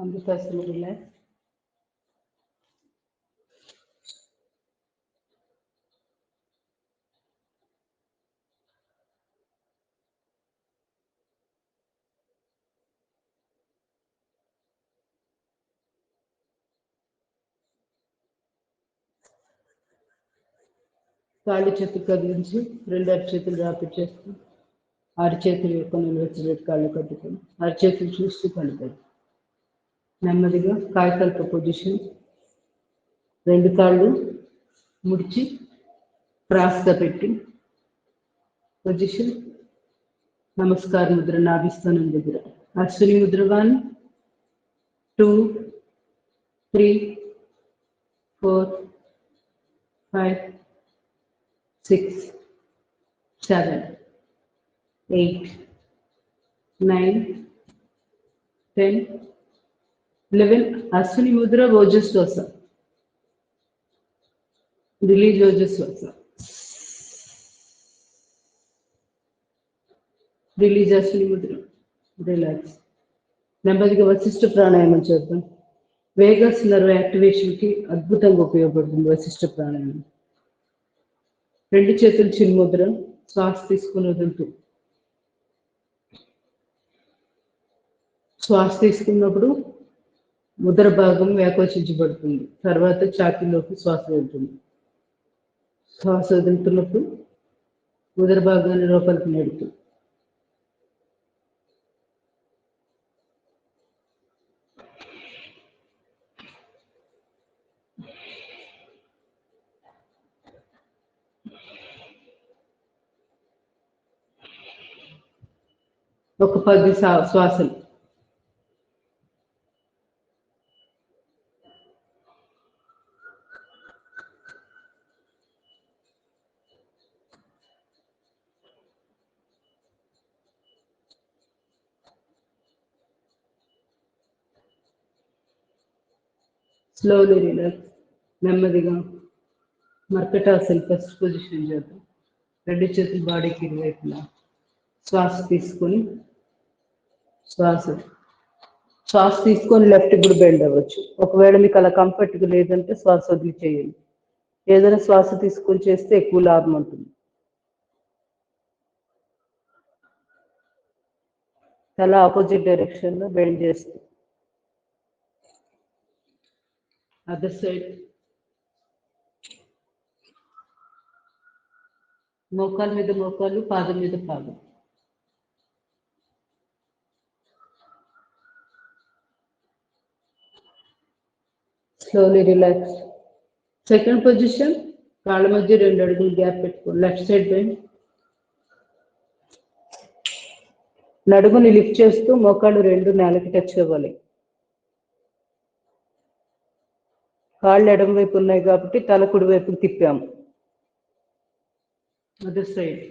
అందుకోసం రిలాక్స్. కాళ్ళు చేతులు కదిలించి రెండు అరచేతులు రాపిచ్చేస్తూ అరచేతులు యొక్క నిలవెచ్చబెట్టి కాళ్ళు కట్టుకొని అరచేతులు చూస్తూ కలుపుతారు. నెమ్మదిగా కాయకల్ప పొజిషన్. రెండు కాళ్ళు ముడిచి క్రాస్గా పెట్టి పొజిషన్. నమస్కార ముద్ర నాభిస్థానం దగ్గర. Ashwini Mudra 1 2 3 4 5 6 7 8 9 10 11. Ashwini Mudra ఓజస్వాస. Release ఓజస్వాస. Release Ashwini Mudra. Relax. నెమ్మదిగా వశిష్ఠ ప్రాణాయామం చేద్దాం. వేగస్ నర్వ్ యాక్టివేషన్కి అద్భుతంగా ఉపయోగపడుతుంది వశిష్ఠ ప్రాణాయామం. రెండు చేతులు చిన్ముద్ర. శ్వాస తీసుకుని వదులుతూ. శ్వాస తీసుకున్నప్పుడు ముద్ర భాగం వ్యాకోచించబడుతుంది. తర్వాత ఛాతీలోకి శ్వాస వెళ్తుంది. శ్వాస వదులుతున్నప్పుడు ముద్ర భాగాన్ని లోపలికి నెడుతూ. ఒక 10 శ్వాసలు. Slowly relax. నెమ్మదిగా మర్కటాసన్ ఫస్ట్ పొజిషన్ చేద్దాం. రెండు చేతులు బాడీకి ఇరువైపులా. శ్వాస తీసుకొని శ్వాస తీసుకొని లెఫ్ట్ కూడా బెండ్ అవ్వచ్చు. ఒకవేళ మీకు అలా కంఫర్ట్గా లేదంటే శ్వాస వదిలి చేయండి. ఏదైనా శ్వాస తీసుకొని చేస్తే ఎక్కువ లాభం ఉంటుంది. తల ఆపోజిట్ డైరెక్షన్లో బెండ్ చేస్తే. Other side. మోకాలు మీద మోకాలు, పాదం మీద పాదం. Slowly relax. Second position. కాళ్ళ మధ్య 2 అడుగులు గ్యాప్ పెట్టుకోండి. Left side bend. నడుముని లిఫ్ట్ చేస్తూ మోకాళ్ళు 2 నేలకి టచ్ అవ్వాలి. కాళ్ళు ఎడమ వైపు ఉన్నాయి కాబట్టి తల కుడి వైపుకి తిప్పాము. Other side.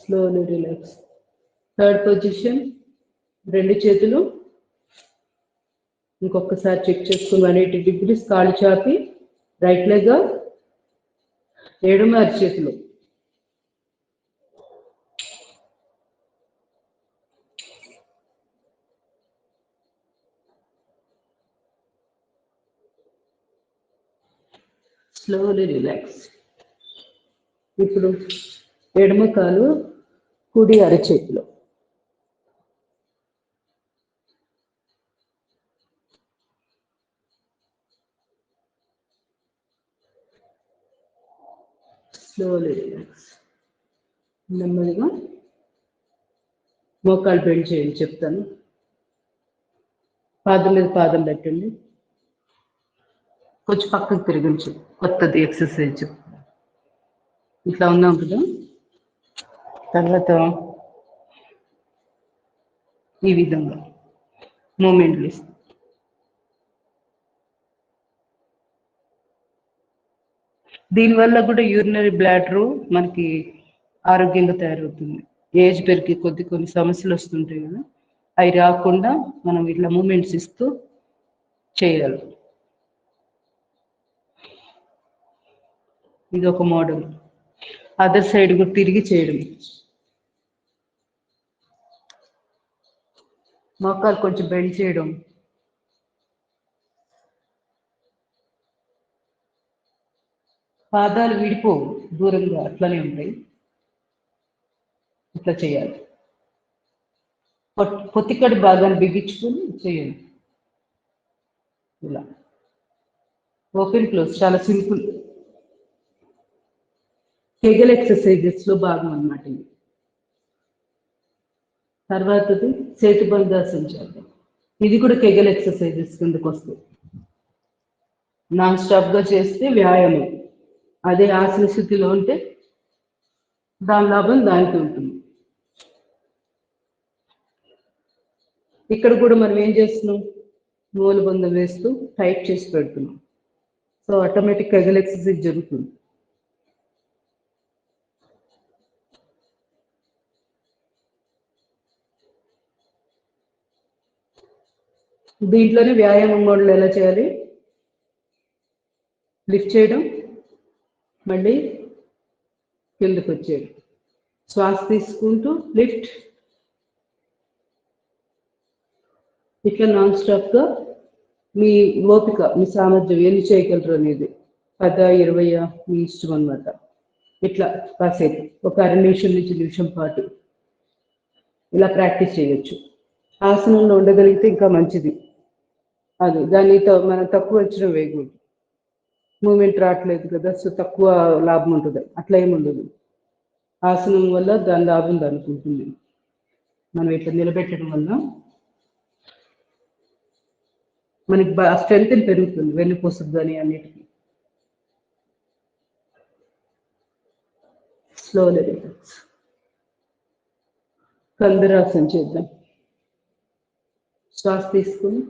Slowly relax. Third position. రెండు చేతులు ఇంకొకసారి చెక్ చేసుకుని 180 degrees కాళ్ళు చాపి రైట్ లెగ్ ఎడమ అరచేతులు. Slowly relax. ఇప్పుడు ఎడమ కాలు కుడి అరచేతిలో. Slowly relax. నెమ్మదిగా మోకాలు బెండ్ చేయండి. చెప్తాను. పాదం మీద పాదం పెట్టండి. కొంచెం పక్కకు తిరిగించు. కొత్తది ఎక్సర్సైజ్. ఇట్లా ఉన్నాం కదా. తర్వాత ఈ విధంగా మూమెంట్లు ఇస్తాం. దీనివల్ల కూడా యూరినరీ బ్లాడరు మనకి ఆరోగ్యంగా తయారవుతుంది. ఏజ్ పెరిగి కొన్ని సమస్యలు వస్తుంటాయి కదా, అవి రాకుండా మనం ఇట్లా మూమెంట్స్ ఇస్తూ చేయాలి. ఇది ఒక మోడల్. అదర్ సైడ్ కూడా తిరిగి చేయడం. మోకాలు కొంచెం బెండ్ చేయడం. పాదాలు విడిపోవు, దూరంగా అట్లనే ఉంటాయి. ఇట్లా చేయాలి. పొత్తికడి భాగాన్ని బిగించుకొని చేయండి. ఇలా ఓపెన్ క్లోజ్, చాలా సింపుల్. కెగెల్ ఎక్సర్సైజెస్ లో భాగం అన్నమాట ఇది. తర్వాతది సేతుబంధాసన చేద్దాం. ఇది కూడా కెగెల్ ఎక్సర్సైజెస్ కిందకు వస్తుంది. నాన్ స్టాప్ గా చేస్తే వ్యాయామం. అదే ఆసన స్థితిలో ఉంటే దాని లాభం దానికి ఉంటుంది. ఇక్కడ కూడా మనం ఏం చేస్తున్నాం, మూలబంధం వేస్తూ టైట్ చేసి పెడుతున్నాం. సో ఆటోమేటిక్ కెగెల్ ఎక్సర్సైజ్ జరుగుతుంది. దీంట్లోనే వ్యాయామం మోడల్ ఎలా చేయాలి, లిఫ్ట్ చేయడం, మళ్ళీ కిందకు వచ్చేది, శ్వాస తీసుకుంటూ లిఫ్ట్. ఇట్లా నాన్ స్టాప్ గా మీ ఓపిక, మీ సామర్థ్యం ఎన్ని చేయగలరు అనేది 10, 20 మీ ఇష్టం అన్నమాట. ఇట్లా కాసేపు ఒక అర నిమిషం నుంచి నిమిషం పాటు ఇలా ప్రాక్టీస్ చేయొచ్చు. ఆసనంలో ఉండగలిగితే ఇంకా మంచిది. అది దానితో మనం తక్కువ వచ్చిన వేయకూడదు. మూమెంట్ రావట్లేదు కదా, సో తక్కువ లాభం ఉంటుంది, అట్లా ఏముండదు. ఆసనం వల్ల దాని లాభం దానికి ఉంటుంది. మనం ఇట్లా నిలబెట్టడం వల్ల మనకి స్ట్రెంత్ పెరుగుతుంది, వెన్నుపూసకు కానీ అన్నిటికీ. Slowly relax. కందరాసన చేద్దాం. శ్వాస తీసుకుని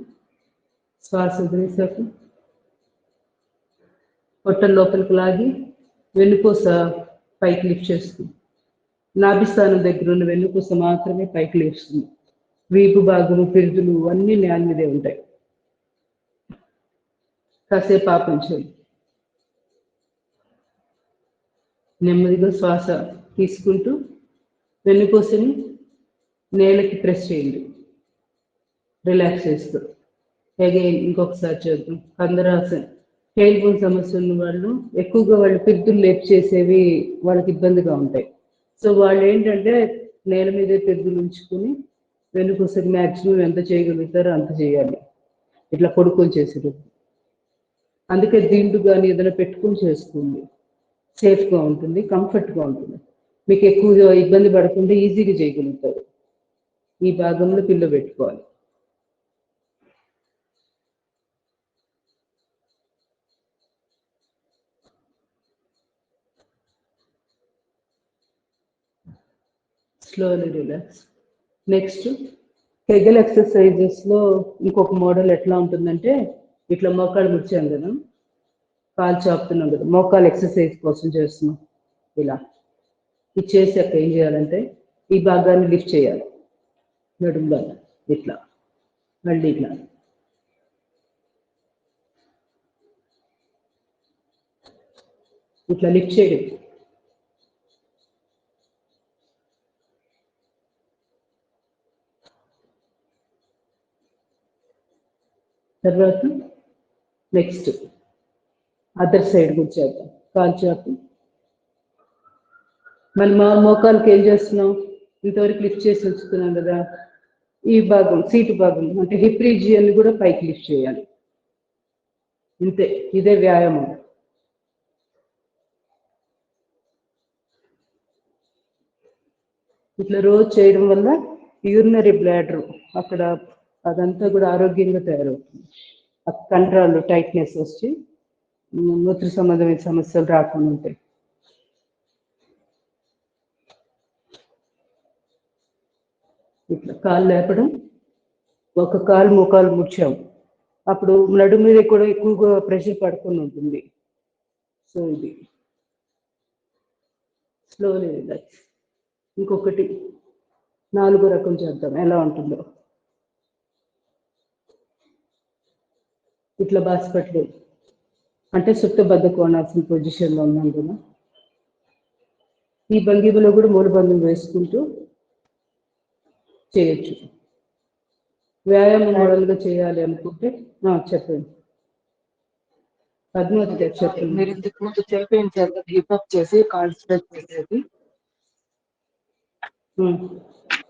శ్వాస వదిలేసాక పొట్టల లోపలికి లాగి వెన్నుపూస పైకి లిఫ్ట్ చేస్తుంది. నాభిస్థానం దగ్గర ఉన్న వెన్నుపూస మాత్రమే పైకి లేస్తుంది. వీపు భాగము, పిరుదులు అన్నీ నేల మీదే ఉంటాయి. కాసేపు ఆపించండి. నెమ్మదిగా శ్వాస తీసుకుంటూ వెన్నుపూసని నేలకి ప్రెస్ చేయండి, రిలాక్స్ చేస్తూ. అగైన్ ఇంకొకసారి చేద్దాం. కందరాసన. టైల్ బోన్ సమస్య ఉన్న వాళ్ళు ఎక్కువగా వాళ్ళు పిరుదులు లేపు చేసేవి వాళ్ళకి ఇబ్బందిగా ఉంటాయి. సో వాళ్ళు ఏంటంటే నేల మీదే పిరుదులు ఉంచుకుని వెన్నుపూసకి మ్యాక్సిమం ఎంత చేయగలుగుతారో అంత చేయాలి, ఇట్లా పడుకొని చేసేది. అందుకే దిండు కానీ ఏదైనా పెట్టుకుని చేసుకోండి, సేఫ్గా ఉంటుంది, కంఫర్ట్గా ఉంటుంది. మీకు ఎక్కువగా ఇబ్బంది పడకుండా ఈజీగా చేయగలుగుతారు. ఈ భాగంలో పిల్ల పెట్టుకోవాలి. Slowly relax. Next Kegel exercises లో ఇంకొక మోడల్ ఎట్లా ఉంటుందంటే, ఇట్లా మోకాలు ముడిచాం కదా, కాలు చాపుతున్నాం కదా, మోకాలు ఎక్సర్సైజ్ కోసం చేస్తున్నాం. ఇలా ఇది చేసాక ఏం చేయాలంటే ఈ భాగాన్ని లిఫ్ట్ చేయాలి, నడుము భాగం ఇట్లా, మళ్ళీ ఇట్లా. ఇట్లా లిఫ్ట్ చేయడం. తర్వాత నెక్స్ట్ అదర్ సైడ్ కూడా చేద్దాం. కాలు చాపు. మన మోకాలకి ఏం చేస్తున్నాం, ఇంతవరకు లిఫ్ట్ చేసి ఉంచుతున్నాం కదా, ఈ భాగం సీటు భాగం అంటే హిప్ రీజియన్ కూడా పైకి లిఫ్ట్ చేయాలి. ఇంతే, ఇదే వ్యాయామం. ఇట్లా రోజు చేయడం వల్ల యూరినరీ బ్లాడర్ అక్కడ అదంతా కూడా ఆరోగ్యంగా తయారవుతుంది. కండరాలు టైట్నెస్ వచ్చి మూత్ర సంబంధమైన సమస్యలు రాకుండా ఉంటాయి. ఇట్లా కాలు లేపడం, ఒక కాలు మోకాలు ముడిచాం, అప్పుడు నడుము మీద కూడా ఎక్కువగా ప్రెషర్ పడుకొని ఉంటుంది. సో ఇది స్లోలీ రిలాక్స్. ఇంకొకటి 4వ రకం చేద్దాం, ఎలా ఉంటుందో. ఇట్లా బాసిపట్లు అంటే సుత్తబద్ద కోణాల్సిన పొజిషన్లో ఉన్నాం కదా. ఈ భంగిమలో కూడా మూలబంధం వేసుకుంటూ చేయొచ్చు. వ్యాయామం మోడల్గా చేయాలి అనుకుంటే చెప్పండి పద్మావతి గారు చెప్పండి. మీరు ఇంతకు ముందు చేయించారు కదా, హిప్ అప్ చేసి కాళ్ళు స్ట్రెచ్ చేసేది,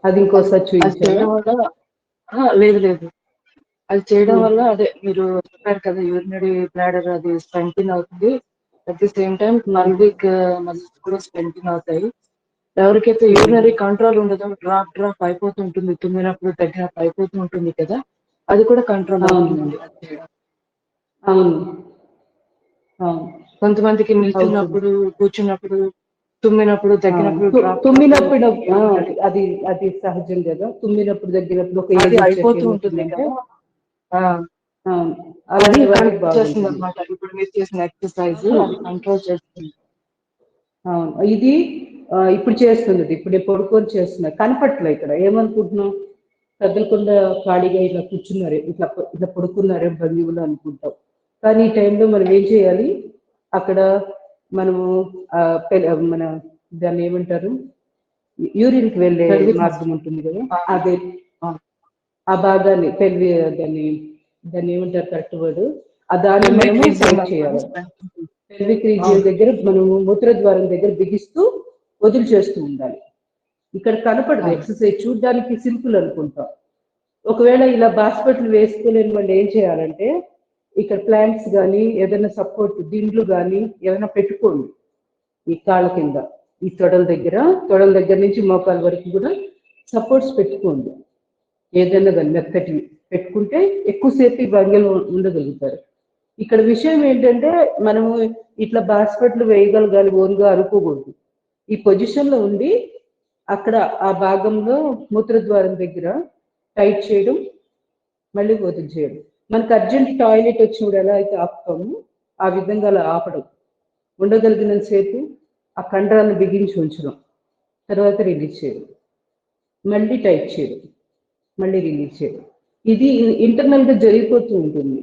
అది ఇంకోసారి చూపించారా? లేదు లేదు, అది చేయడం వల్ల అదే మీరు చెప్పారు కదా, యూరినరీ బ్లాడర్ అది స్ట్రెంగ్తన్ అవుతుంది, at the same time fulvic muscles కూడా స్ట్రెంగ్తన్ అవుతాయి. ఎవరికైతే యూరినరీ కంట్రోల్ ఉండదో, డ్రాప్ అయిపోతుంటుంది, తుమ్మినప్పుడు తగ్గినప్పుడు అయిపోతూ ఉంటుంది కదా, అది కూడా కంట్రోల్ అవుతుందండి అది చేయడం. అవును, కొంతమందికి నిల్చున్నప్పుడు, కూర్చున్నప్పుడు, తుమ్మినప్పుడు, తగ్గినప్పుడు, తుమ్మినప్పుడు అది అది సహజం కదా. తుమ్మినప్పుడు తగ్గినప్పుడు ఒక అది అయిపోతూ ఉంటుంది కదా, అది కంట్రోల్ చేస్తుంది అనమాట. ఇప్పుడు మీరు చేసిన ఎక్సర్సైజ్ అది కంట్రోల్ చేస్తుంది. ఇది ఇప్పుడు చేస్తున్నది, ఇప్పుడు పడుకొని చేస్తున్నారు, కనపట్లే. ఇక్కడ ఏమనుకుంటున్నాం, కదలకుండా ఖాళీగా ఇట్లా కూర్చున్నారు, ఇట్లా ఇట్లా పడుకున్నారే భంగిమలో అనుకుంటాం. కానీ ఈ టైంలో మనం ఏం చేయాలి, అక్కడ మనము మన దాన్ని ఏమంటారు, యూరిన్కి వెళ్ళే మార్గం ఉంటుంది కదా, అదే ఆ భాగాన్ని దాన్ని ఏమంటారు కరెక్ట్ వర్డ్, దాన్ని మనము టైట్ చేయాలి. పెల్విక్ రీజియన్ దగ్గర మనము మూత్రద్వారం దగ్గర బిగిస్తూ వదిలి చేస్తూ ఉండాలి. ఇక్కడ కనపడదు ఎక్సర్సైజ్, చూడడానికి సింపుల్ అనుకుంటాం. ఒకవేళ ఇలా బాస్కెట్లు వేసుకోలేని వాళ్ళు ఏం చేయాలంటే, ఇక్కడ ప్లాంట్స్ కానీ ఏదైనా సపోర్ట్ దిండ్లు కానీ ఏదైనా పెట్టుకోండి ఈ కాళ్ళ కింద, ఈ తొడల దగ్గర నుంచి మోకాల వరకు కూడా సపోర్ట్స్ పెట్టుకోండి. ఏదైనా కానీ మెత్తటివి పెట్టుకుంటే ఎక్కువసేపు ఈ భంగిమలో ఉండగలుగుతారు. ఇక్కడ విషయం ఏంటంటే, మనము ఇట్లా బాస్కెట్లు వేయగలగాలి, ఓన్గా అనుకోకూడదు. ఈ పొజిషన్లో ఉండి అక్కడ ఆ భాగంలో మూత్రద్వారం దగ్గర టైట్ చేయడం, మళ్ళీ వదిలి చేయడం. మనకు అర్జెంట్ టాయిలెట్ వచ్చినప్పుడు ఎలా అయితే ఆపుతాము, ఆ విధంగా అలా ఆపడం. ఉండగలిగినంత సేపు ఆ కండరాలను బిగించి ఉంచడం, తర్వాత రిలీజ్ చేయడం, మళ్ళీ టైట్ చేయడం, మళ్ళీ రిలీజ్ చేయడం. ఇది ఇంటర్నల్గా జరిగిపోతూ ఉంటుంది.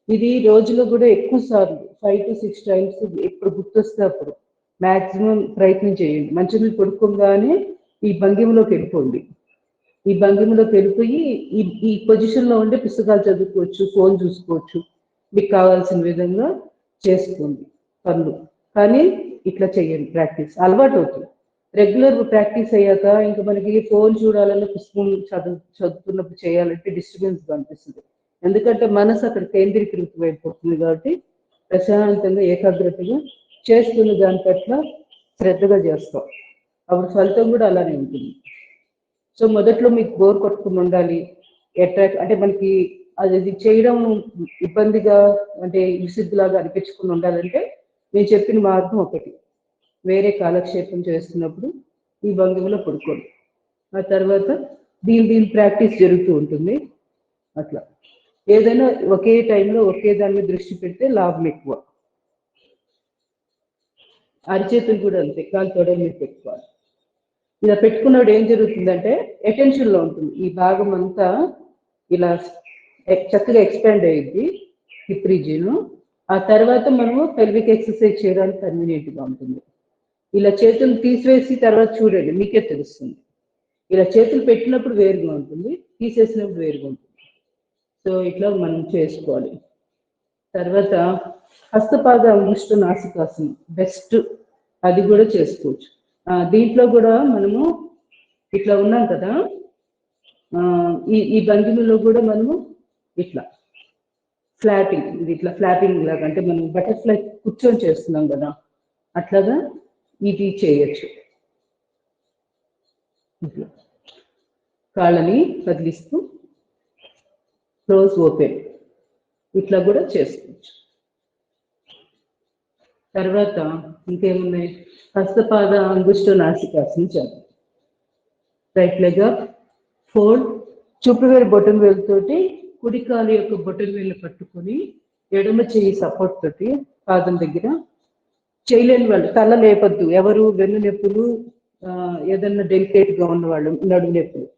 ఇది రోజులో కూడా ఎక్కువ సార్లు 5 to 6 times ఎప్పుడు గుర్తొస్తే అప్పుడు మ్యాక్సిమం ప్రయత్నం చేయండి. మంచిగా పడుకోగానే ఈ భంగిమలోకి వెళ్ళిపోండి. ఈ భంగిమలోకి వెళ్ళిపోయి ఈ పొజిషన్లో ఉండే పుస్తకాలు చదువుకోవచ్చు, ఫోన్ చూసుకోవచ్చు, మీకు కావాల్సిన విధంగా చేసుకోండి పనులు. కానీ ఇట్లా చేయండి, ప్రాక్టీస్ అలవాటు అవుతుంది. రెగ్యులర్ ప్రాక్టీస్ అయ్యాక ఇంకా మనకి ఫోన్ చూడాలన్న, పుస్తకం చదువుతున్నప్పుడు చేయాలంటే డిస్టర్బెన్స్గా అనిపిస్తుంది. ఎందుకంటే మనసు అక్కడ కేంద్రీకృతం అయిపోతుంది. కాబట్టి ప్రశాంతంగా ఏకాగ్రతగా చేస్తున్న దాని పట్ల శ్రద్ధగా చేస్తాం, అప్పుడు ఫలితం కూడా అలానే ఉంటుంది. సో మొదట్లో మీకు బోర్ కొట్టుకుని ఉండాలి, అట్రాక్ట్ అంటే మనకి అది చేయడం ఇబ్బందిగా, అంటే విసిగ్గులాగా అనిపించుకుని ఉండాలంటే నేను చెప్పిన మార్గం ఒకటి, వేరే కాలక్షేపం చేస్తున్నప్పుడు ఈ భంగిమలో పడుకోండి. ఆ తర్వాత దీని ప్రాక్టీస్ జరుగుతూ ఉంటుంది. అట్లా ఏదైనా ఒకే టైంలో ఒకే దాని మీద దృష్టి పెడితే లాభం ఎక్కువ. అరిచేతులు కూడా అంతే, కాలు తొడల మీద పెట్టుకోవాలి. ఇలా పెట్టుకున్నప్పుడు ఏం జరుగుతుందంటే అటెన్షన్లో ఉంటుంది, ఈ భాగం అంతా ఇలా చక్కగా ఎక్స్పాండ్ అయ్యింది హిప్ రీజియన్. ఆ తర్వాత మనము పెల్విక్ ఎక్సర్సైజ్ చేయడానికి కన్వీనియంట్గా ఉంటుంది. ఇలా చేతులు తీసివేసి తర్వాత చూడండి, మీకే తెలుస్తుంది. ఇలా చేతులు పెట్టినప్పుడు వేరుగా ఉంటుంది, తీసేసినప్పుడు వేరుగా ఉంటుంది. సో ఇట్లా మనం చేసుకోవాలి. తర్వాత హస్తపాద అంగుష్ట నాసికాసనం బెస్ట్, అది కూడా చేసుకోవచ్చు. దీంట్లో కూడా మనము ఇట్లా ఉన్నాం కదా, ఈ భంగిమలో కూడా మనము ఇట్లా ఫ్లాపింగ్, ఇది ఇట్లా ఫ్లాపింగ్ లాగా, అంటే మనం బటర్ఫ్లై కూర్చొని చేస్తున్నాం కదా, అట్లాగా ఇది చేయొచ్చు. ఇట్లా కాళ్ళని కదిలిస్తూ క్లోజ్ ఓపెన్ ఇట్లా కూడా చేసుకోవచ్చు. తర్వాత ఇంకేమున్నాయి, హస్తపాద అంగుష్ట నాసికాసనం చేద్దాం. రైట్ లెగ్ అప్, ఫోల్డ్, చూపువేలు బొటన వేలుతోటి కుడి కాలు యొక్క బొటన వేలు పట్టుకొని ఎడమ చెయ్యి సపోర్ట్ తోటి పాదం దగ్గర, చేయలేని వాళ్ళు తల లేపద్దు, ఎవరు వెన్ను నొప్పులు, ఏదన్నా డెలికేట్గా ఉన్నవాళ్ళు, నడుము నొప్పులు,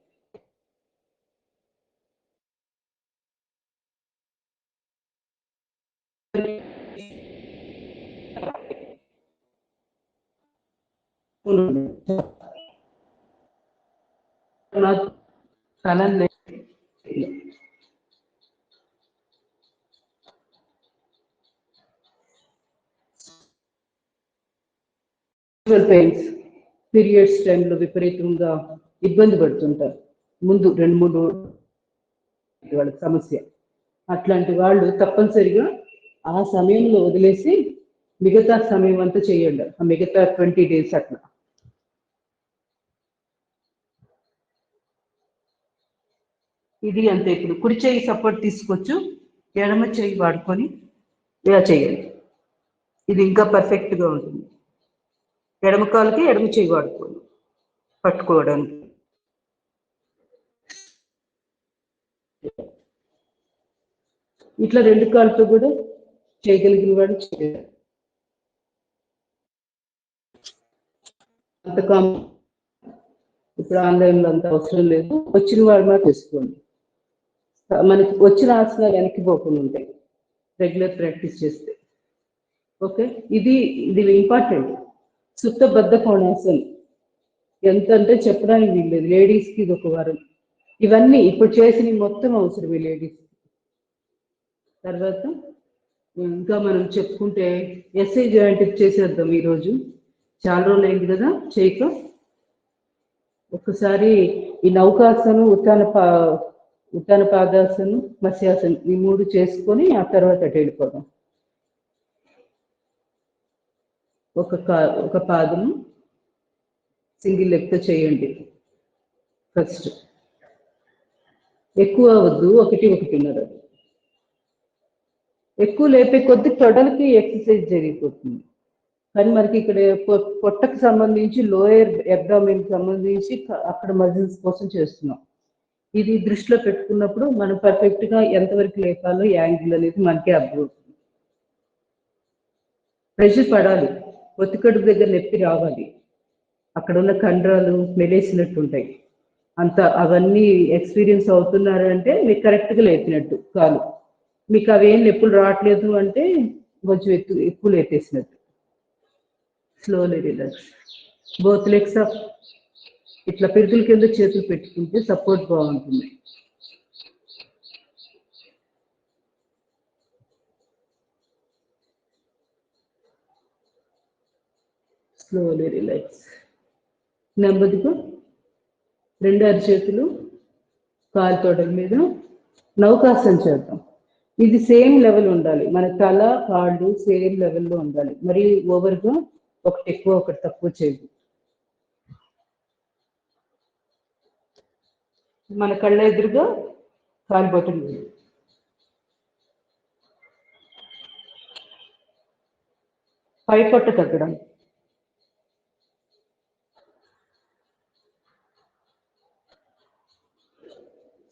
పెయిన్స్ పీరియడ్స్ టైంలో విపరీతంగా ఇబ్బంది పడుతుంటారు. ముందు 2-3 వాళ్ళకి సమస్య. అట్లాంటి వాళ్ళు తప్పనిసరిగా ఆ సమయంలో వదిలేసి మిగతా సమయం అంతా చేయండి. ఆ మిగతా 20 days అట్లా. ఇది అంతే. ఇప్పుడు కుడి చేయి సపోర్ట్ తీసుకోవచ్చు, ఎడమ చేయి వాడుకొని ఇలా చేయండి. ఇది ఇంకా పర్ఫెక్ట్గా ఉంటుంది. ఎడమ కాలుకి ఎడమ చేయి వాడుకోండి పట్టుకోవడానికి. ఇట్లా 2 కాళ్ళతో కూడా చేయగలిగిన వాడు చేయాలి. అంతకం ఇప్పుడు ఆన్లైన్లో అంత అవసరం లేదు, వచ్చిన వాడు మాత్రం చేసుకోండి. మనకి వచ్చిన ఆసనాలు వెనక్కి పోకుండా ఉంటాయి రెగ్యులర్ ప్రాక్టీస్ చేస్తే. ఓకే, ఇది ఇంపార్టెంట్. సుప్త బద్ధ కోణాసనం ఎంత అంటే చెప్పడానికి వీల్లేదు. లేడీస్కి ఇది ఒక వరం. ఇవన్నీ ఇప్పుడు చేసిన మొత్తం అవసరమే లేడీస్. తర్వాత ఇంకా మనం చెప్పుకుంటే ఎస్ఐ జాయింట్ చేసేద్దాం. ఈరోజు చాలా రోజులు అయింది కదా చేయక. ఒక్కసారి ఈ నౌకాసనం, ఉత్తాన పాదాసనం, మత్స్యాసనం ఈ 3 చేసుకొని ఆ తర్వాత అటు వెళ్ళిపోదాం. ఒక పాదము సింగిల్ లెగ్తో చేయండి ఫస్ట్. ఎక్కువ అవద్దు, 1-1.5. ఎక్కువ లేపే కొద్ది తొడలకి ఎక్సర్సైజ్ జరిగిపోతుంది. కానీ మనకి ఇక్కడ పొట్టకు సంబంధించి లోయర్ అబ్డామిన్ సంబంధించి అక్కడ మజిల్స్ కోసం చేస్తున్నాం. ఇది దృష్టిలో పెట్టుకున్నప్పుడు మనం పర్ఫెక్ట్గా ఎంతవరకు లేపాలో యాంగిల్ అనేది మనకే అర్థమవుతుంది. ప్రెషర్ పడాలి, ఒత్తికడుపు దగ్గర నొప్పి రావాలి, అక్కడ ఉన్న కండరాలు మెలేసినట్టు ఉంటాయి. అవన్నీ ఎక్స్పీరియన్స్ అవుతున్నారు అంటే మీకు కరెక్ట్గా లేపినట్టు కాలు. మీకు అవేం నొప్పులు రావట్లేదు అంటే కొంచెం ఎక్కువ లేపేసినట్టు. Slowly relax. Both legs up. ఇట్లా పిరుదుల కింద చేతులు పెట్టుకుంటే సపోర్ట్ బాగుంటుంది. Slowly relax. నెమ్మదిగా 2 అరచేతులు కాలు తొడల మీద నౌకాసనం చేద్దాం. ఇది సేమ్ లెవెల్ ఉండాలి. మన తల కాళ్ళు సేమ్ లెవెల్లో ఉండాలి. మరి ఓవర్గా ఒకటి ఎక్కువ ఒకటి తక్కువ చేయదు. మన కళ్ళ ఎదురుగా కాలు బొట్టలు పై పొట్ట తగ్గడం.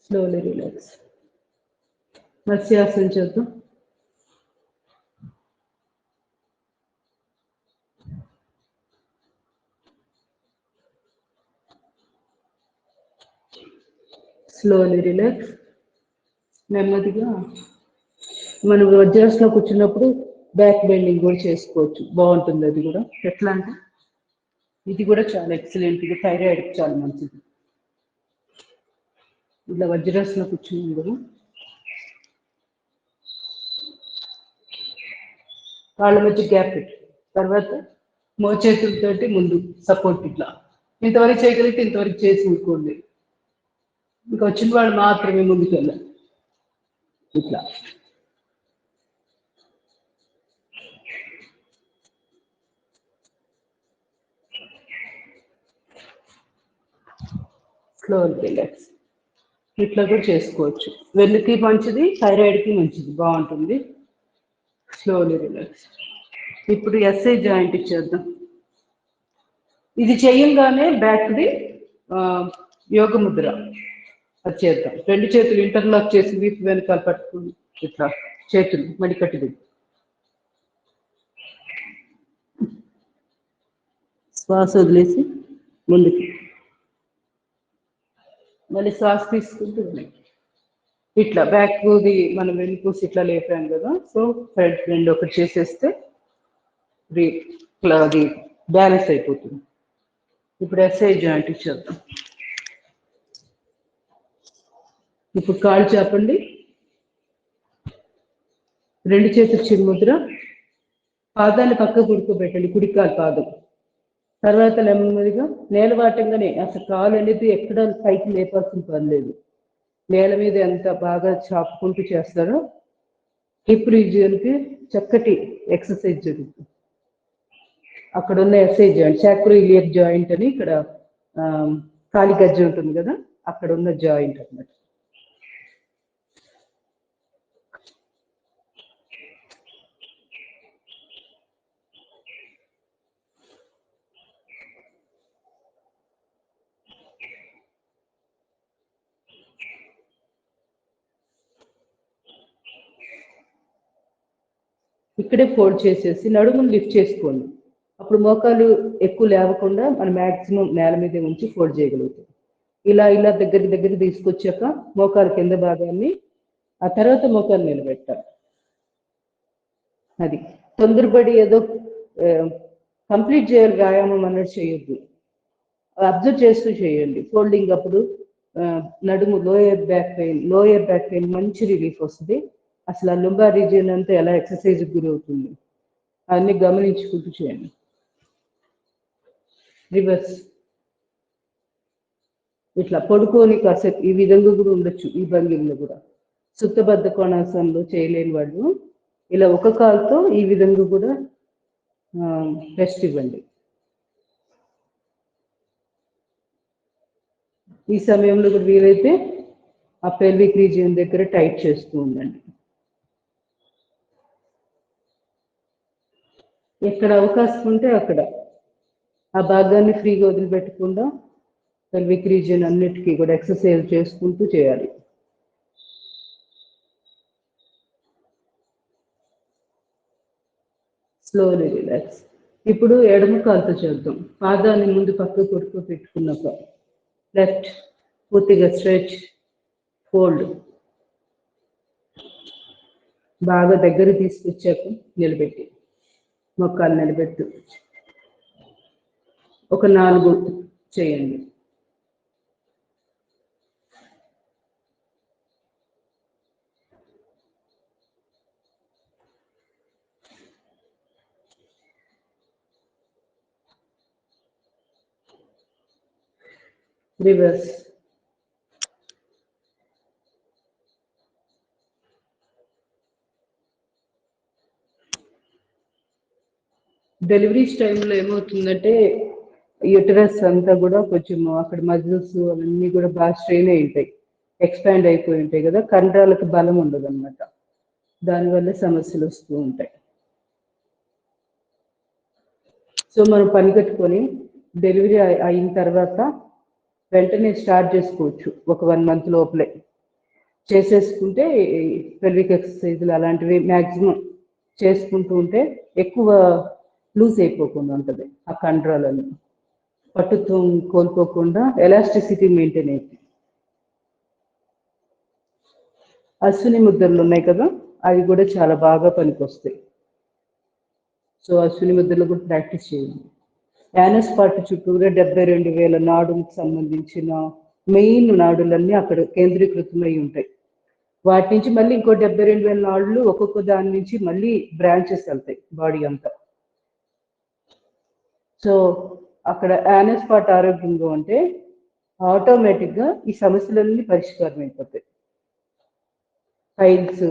Slowly relax. మత్స్యాసనం చేద్దాం. Slowly relax. నెమ్మదిగా మనం వజ్రాసనంలో కూర్చున్నప్పుడు బ్యాక్ బెండింగ్ కూడా చేసుకోవచ్చు, బాగుంటుంది. అది కూడా ఎట్లా అంటే ఇది కూడా చాలా ఎక్సలెంట్. ఇది థైరాయిడ్కి చాలా మంచిది. ఇట్లా వజ్రాసనం కూర్చున్నాం కదా, కాళ్ళ మధ్య గ్యాప్ పెట్టి తర్వాత మోచేతులతోటి ముందు సపోర్ట్. ఇట్లా ఇంతవరకు చేయగలిగితే ఇంతవరకు చేసి ఊరుకోండి. ఇంకా వచ్చిన వాళ్ళు మాత్రమే ముందుకు వెళ్ళాలి. ఇట్లా స్లో రిలాక్స్. ఇట్లా కూడా చేసుకోవచ్చు. వెన్నుకి మంచిది, థైరాయిడ్కి మంచిది, బాగుంటుంది. Slowly relax. ఇప్పుడు ఎస్ఐ జాయింట్ చేద్దాం. ఇది చేయంగానే బ్యాక్ది యోగ ముద్ర అది చేద్దాం. 2 చేతులు ఇంటర్లాక్ చేసి వీపు వెనకాల పట్టుకుని ఇట్లా చేతులు మడికట్టుది. శ్వాస వదిలేసి ముందుకి, మళ్ళీ శ్వాస తీసుకుంటూ వెనక్కి. ఇట్లా బ్యాక్ది మనం వెనుకూసి ఇట్లా లేపాం కదా. సో ఫ్రంట్ 2 ఒకటి చేసేస్తే అది బ్యాలెన్స్ అయిపోతుంది. ఇప్పుడు ఎస్ఐ జాయింట్ ఇచ్చేద్దాం. ఇప్పుడు కాళ్ళు చాపండి, రెండు చేతులు చిరుముద్ర, పాదాన్ని పక్కకు పడుకోబెట్టండి, కుడికాలు పాదం. తర్వాత నెమ్మదిగా నేలవాటంగానే అసలు కాలు అనేది ఎక్కడ పైకి లేపాల్సిన పని లేదు. నేల మీద ఎంత బాగా చాపుకుంటూ చేస్తారో హిప్ రీజియన్కి చక్కటి ఎక్సర్సైజ్ జరుగుతుంది. అక్కడ ఉన్న ఎస్ఐ జాయింట్, సాక్రోఇలియక్ జాయింట్ అని ఇక్కడ కాలి గజ్జ ఉంటుంది కదా, అక్కడ ఉన్న జాయింట్ అన్నమాట. ఇక్కడే ఫోల్డ్ చేసేసి నడుమును లిఫ్ట్ చేసుకోండి. అప్పుడు మోకాలు ఎక్కువ లేవకుండా మనం మ్యాక్సిమం నేల మీదే ఉంచి ఫోల్డ్ చేయగలుగుతాం. ఇలా ఇలా దగ్గరికి తీసుకొచ్చాక మోకాలు కింద భాగాన్ని, ఆ తర్వాత మోకాలు నిలబెట్టాలి. అది తొందరపడి ఏదో కంప్లీట్ చేయాలి వ్యాయామం అన్నట్టు చేయొద్దు, అబ్జర్వ్ చేస్తూ చేయండి. ఫోల్డింగ్ అప్పుడు నడుము లోయర్ బ్యాక్ పెయిన్ మంచి రిలీఫ్ వస్తుంది. అసలు ఆ లుంబార్ రీజియన్ అంతా ఎలా ఎక్సర్సైజ్కి గురవుతుంది అన్ని గమనించుకుంటూ చేయండి. రివర్స్ ఇట్లా పడుకొని కాసేపు ఈ విధంగా కూడా ఉండొచ్చు. ఈ భంగిమలో కూడా సుప్తబద్ధ కోణాసనంలో చేయలేని వాళ్ళు ఇలా ఒక కాలుతో ఈ విధంగా కూడా రెస్ట్ ఇవ్వండి. ఈ సమయంలో కూడా వీలైతే ఆ పెల్విక్ రీజియన్ దగ్గర టైట్ చేస్తూ ఉండండి. ఎక్కడ అవకాశం ఉంటే అక్కడ ఆ భాగాన్ని ఫ్రీగా వదిలిపెట్టకుండా పెల్విక్ రీజియన్ అన్నిటికీ కూడా ఎక్సర్సైజ్ చేసుకుంటూ చేయాలి. Slowly relax. ఇప్పుడు ఎడమ కాలుతో చేద్దాం. పాదాన్ని ముందు పక్కకు పెట్టుకున్నాక లెఫ్ట్ పూర్తిగా స్ట్రెచ్, ఫోల్డ్, బాగా దగ్గర తీసుకొచ్చాక నిలబెట్టి మొక్కాలు నిలబెట్టు. ఒక 4 చేయండి. రివర్స్. డెలివరీస్ టైంలో ఏమవుతుందంటే యూటరస్ అంతా కూడా కొంచెం అక్కడ మజిల్స్ అవన్నీ కూడా బాగా స్ట్రెయిన్ అయి ఉంటాయి, ఎక్స్పాండ్ అయిపోయి ఉంటాయి కదా, కండరాలకు బలం ఉండదు అనమాట. దానివల్ల సమస్యలు వస్తూ ఉంటాయి. సో మనం పని కట్టుకొని డెలివరీ అయిన తర్వాత వెంటనే స్టార్ట్ చేసుకోవచ్చు. ఒక 1 month లోపలే చేసేసుకుంటే పెల్విక్ ఎక్సర్సైజులు అలాంటివి మ్యాక్సిమం చేసుకుంటూ ఉంటే ఎక్కువ లూజ్ అయిపోకుండా ఉంటుంది. ఆ కండరాలను పట్టుత్వం కోల్పోకుండా ఎలాస్టిసిటీ మెయింటైన్ అవుతుంది. అశ్విని ముద్రలు ఉన్నాయి కదా, అవి కూడా చాలా బాగా పనికొస్తాయి. సో అశ్విని ముద్రలు కూడా ప్రాక్టీస్ చేయండి. యానస్ పార్ట్ చుట్టూగా 72,000 నాడులకు సంబంధించిన మెయిన్ నాడులన్నీ అక్కడ కేంద్రీకృతమై ఉంటాయి. వాటి నుంచి మళ్ళీ ఇంకో 72,000 నాడులు ఒక్కొక్క దాని నుంచి మళ్ళీ బ్రాంచెస్ వెళ్తాయి బాడీ అంతా. సో అక్కడ యానస్ పార్ట్ ఆరోగ్యంగా ఉంటే ఆటోమేటిక్గా ఈ సమస్యలన్నీ పరిష్కారం అయిపోతాయి. ఫైల్స్,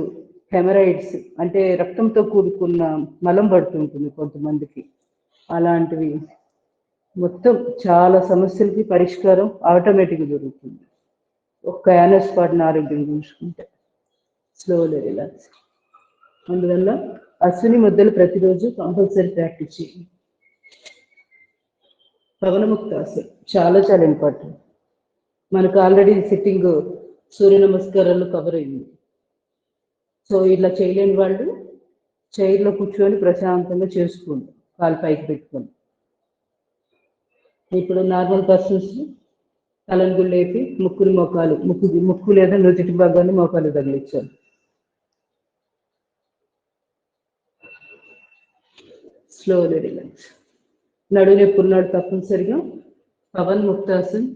హెమరాయిడ్స్ అంటే రక్తంతో కూడుకున్న మలం పడుతుంటుంది కొంతమందికి, అలాంటివి మొత్తం చాలా సమస్యలకి పరిష్కారం ఆటోమేటిక్గా జరుగుతుంది ఒక్క యానస్ పార్ట్ని ఆరోగ్యంగా ఉంచుకుంటే. Slowly relax. అందువల్ల అశ్విని ముద్దలు ప్రతిరోజు కంపల్సరీ ప్రాక్టీస్ చేయండి. పవనముక్తాసనం చాలా చాలా ఇంపార్టెంట్. మనకు ఆల్రెడీ సిట్టింగ్ సూర్య నమస్కారాలు కవర్ అయింది. సో ఇలా చేయలేని వాళ్ళు చైర్లో కూర్చొని ప్రశాంతంగా చేసుకోండి, కాలు పైకి పెట్టుకొని. ఇప్పుడు నార్మల్ పర్సన్స్ తలను గుళ్ళేపి ముక్కు లేదా నుదుటి భాగాన్ని మోకాలు తగిలించాలి. Slowly relax. నడువు నొప్పి ఉన్నాడు తప్పనిసరిగా పవన్ ముక్తాసన్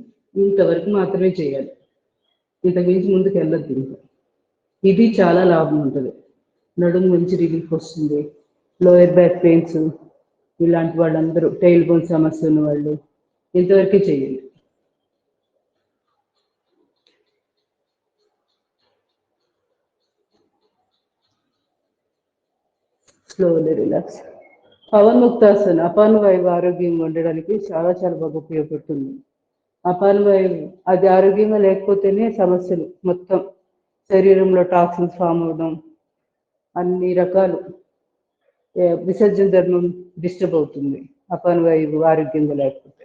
ఇంతవరకు మాత్రమే చేయాలి, ఇంతకుమించి ముందుకు వెళ్ళొద్దు. ఇంకా ఇది చాలా లాభం ఉంటుంది. నడుము మంచి రిలీఫ్ వస్తుంది. లోయర్ బ్యాక్ పెయిన్స్ ఇలాంటి వాళ్ళందరూ, టైల్ బోన్ సమస్య ఉన్న వాళ్ళు ఇంతవరకే చేయండి. Slowly relax. పవన్ ముక్తాసన్ అపాన వాయువు ఆరోగ్యంగా ఉండడానికి చాలా చాలా బాగా ఉపయోగపడుతుంది. అపాన వాయువు అది ఆరోగ్యంగా లేకపోతేనే సమస్యలు మొత్తం, శరీరంలో టాక్సిన్స్ ఫామ్ అవడం, అన్ని రకాలు విసర్జన ధర్మం డిస్టర్బ్ అవుతుంది అపాన వాయువు ఆరోగ్యంగా లేకపోతే.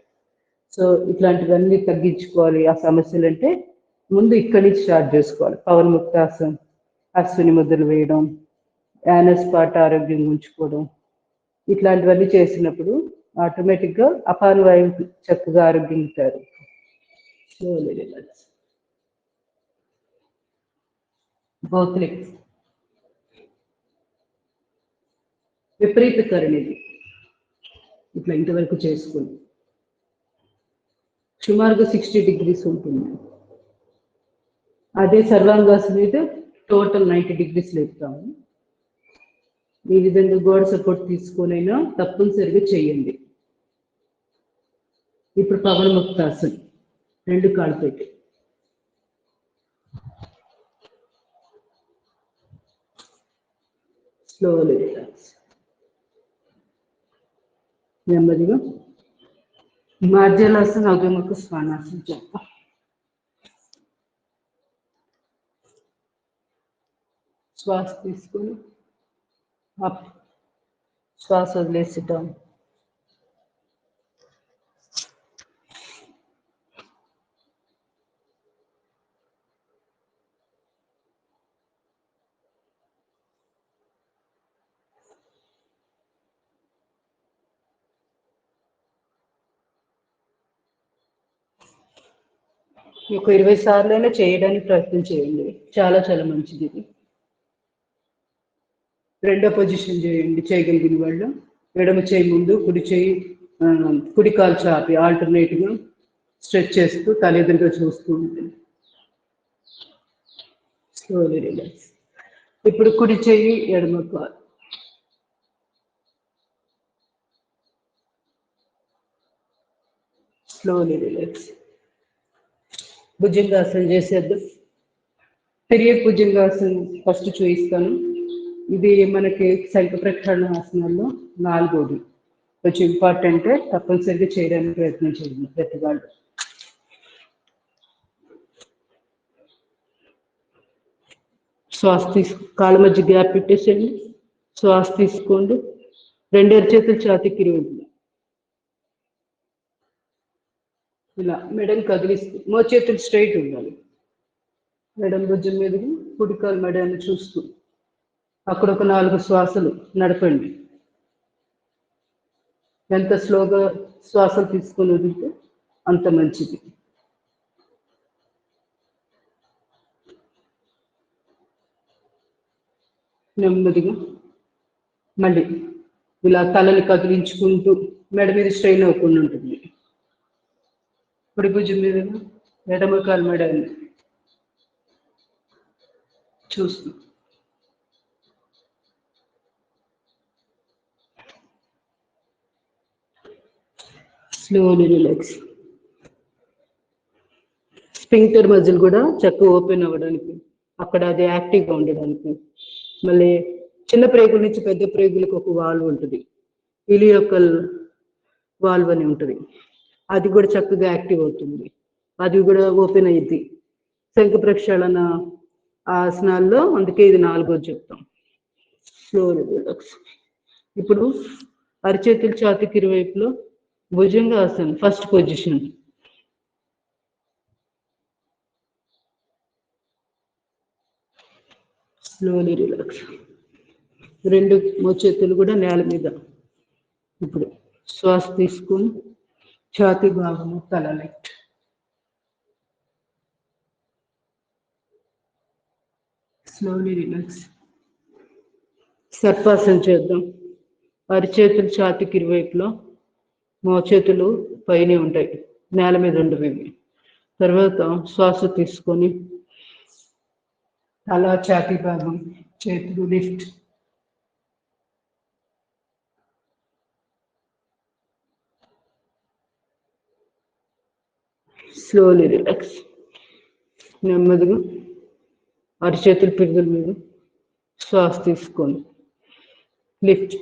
సో ఇట్లాంటివన్నీ తగ్గించుకోవాలి ఆ సమస్యలు అంటే ముందు ఇక్కడి నుంచి స్టార్ట్ చేసుకోవాలి. పవన్ ముక్తాసన్, అశ్విని ముద్రలు వేయడం, యానస్ పాట ఆరోగ్యంగా ఉంచుకోవడం, ఇట్లాంటివన్నీ చేసినప్పుడు ఆటోమేటిక్గా అపాన వాయువు చక్కగా ఆరోగ్యం ఉంటారు. Slowly relax. Both legs. విపరీత కరణిది ఇట్లా ఇంతవరకు చేసుకుని సుమారుగా 60 degrees ఉంటుంది. అదే సర్వాంగాసన మీద టోటల్ 90 degrees లేపుతాము. ఈ విధంగా గోడ సపోర్ట్ తీసుకొనైనా తప్పనిసరిగా చేయండి. ఇప్పుడు పవన్ ముక్తాసన్, 2 కాళ్ళు పెట్టి స్లోలీ రిలాక్స్. నెమ్మదిగా మార్జలాసన, అగముఖ శ్వానాసన చేద్దాం. శ్వాస తీసుకొని అప్, శ్వాస వదిలేసి డౌన్. ఒక 20 సార్లైనా చేయడానికి ప్రయత్నం చేయండి, చాలా చాలా మంచిది ఇది. రెండో పొజిషన్ చేయండి చేయగలిగిన వాళ్ళు. ఎడమ చేయి ముందు, కుడి చేయి కుడి కాలు చాపి ఆల్టర్నేట్గా స్ట్రెచ్ చేస్తూ తలెదురుగా చూస్తూ ఉంటుంది. Slowly relax. ఇప్పుడు కుడి చేయి ఎడమ కాలు. Slowly relax. భుజంగాసనం చేసేద్దాం. తిరిగే భుజంగాసనం ఫస్ట్ చూపిస్తాను. ఇది మనకి శంఖ ప్రక్షాళన ఆసనాల్లో 4వది. కొంచెం ఇంపార్టెంట్, తప్పనిసరిగా చేయడానికి ప్రయత్నం చేయండి ప్రతి వాళ్ళు. శ్వాస తీసుకో, కాళ్ళ మధ్య గ్యాప్ పెట్టేసేయండి. శ్వాస తీసుకోండి. 2 అరచేతులు ఛాతీకి ఇరువైపులా ఇలా మెడని కదిలిస్తూ, మోచేతులు స్ట్రైట్ ఉండాలి. మెడని భుజం మీదకి, కుడికాలు మెడని చూస్తూ అక్కడ ఒక 4 శ్వాసలు నడపండి. ఎంత స్లోగా శ్వాసలు తీసుకొని వదిలితే అంత మంచిది. నెమ్మదిగా మళ్ళీ ఇలా తలని కదిలించుకుంటూ మెడ మీద స్ట్రెయిన్ అవ్వకుండా ఉంటుంది. కుడి భుజం మీద ఎడమ కాలు మెడని చూస్తూ స్లోలీ రిలాక్స్. స్పింక్టర్ మజిల్ కూడా చక్కగా ఓపెన్ అవ్వడానికి, అక్కడ అది యాక్టివ్గా ఉండడానికి. మళ్ళీ చిన్న ప్రేగుల నుంచి పెద్ద ప్రేగులకు ఒక వాల్వ్ ఉంటుంది, ఇలియోకల్ వాల్వ్ అని ఉంటుంది, అది కూడా చక్కగా యాక్టివ్ అవుతుంది, అది కూడా ఓపెన్ అయ్యిద్ది శంఖ ప్రక్షాళన ఆసనాల్లో. అందుకే ఇది 4వది చెప్తాం. Slowly relax. ఇప్పుడు అరచేతులు ఛాతీకి ఇరువైపులో Bhujangasan first position. Slowly relax. 2 మోచేతులు కూడా నేల మీద. ఇప్పుడు శ్వాస తీసుకుని ఛాతీ భాగము తల లెఫ్ట్. Slowly relax. సర్పాసన చేద్దాం. అరిచేతులు ఛాతీకి ఇరువైపులో, మోచేతులు పైనే ఉంటాయి. నేల మీద ఉండవేవి. తర్వాత శ్వాస తీసుకొని తల, ఛాతీ భాగం, చేతులు లిఫ్ట్. Slowly relax. నెమ్మదిగా అరిచేతులు పిరుదుల మీద శ్వాస తీసుకొని లిఫ్ట్.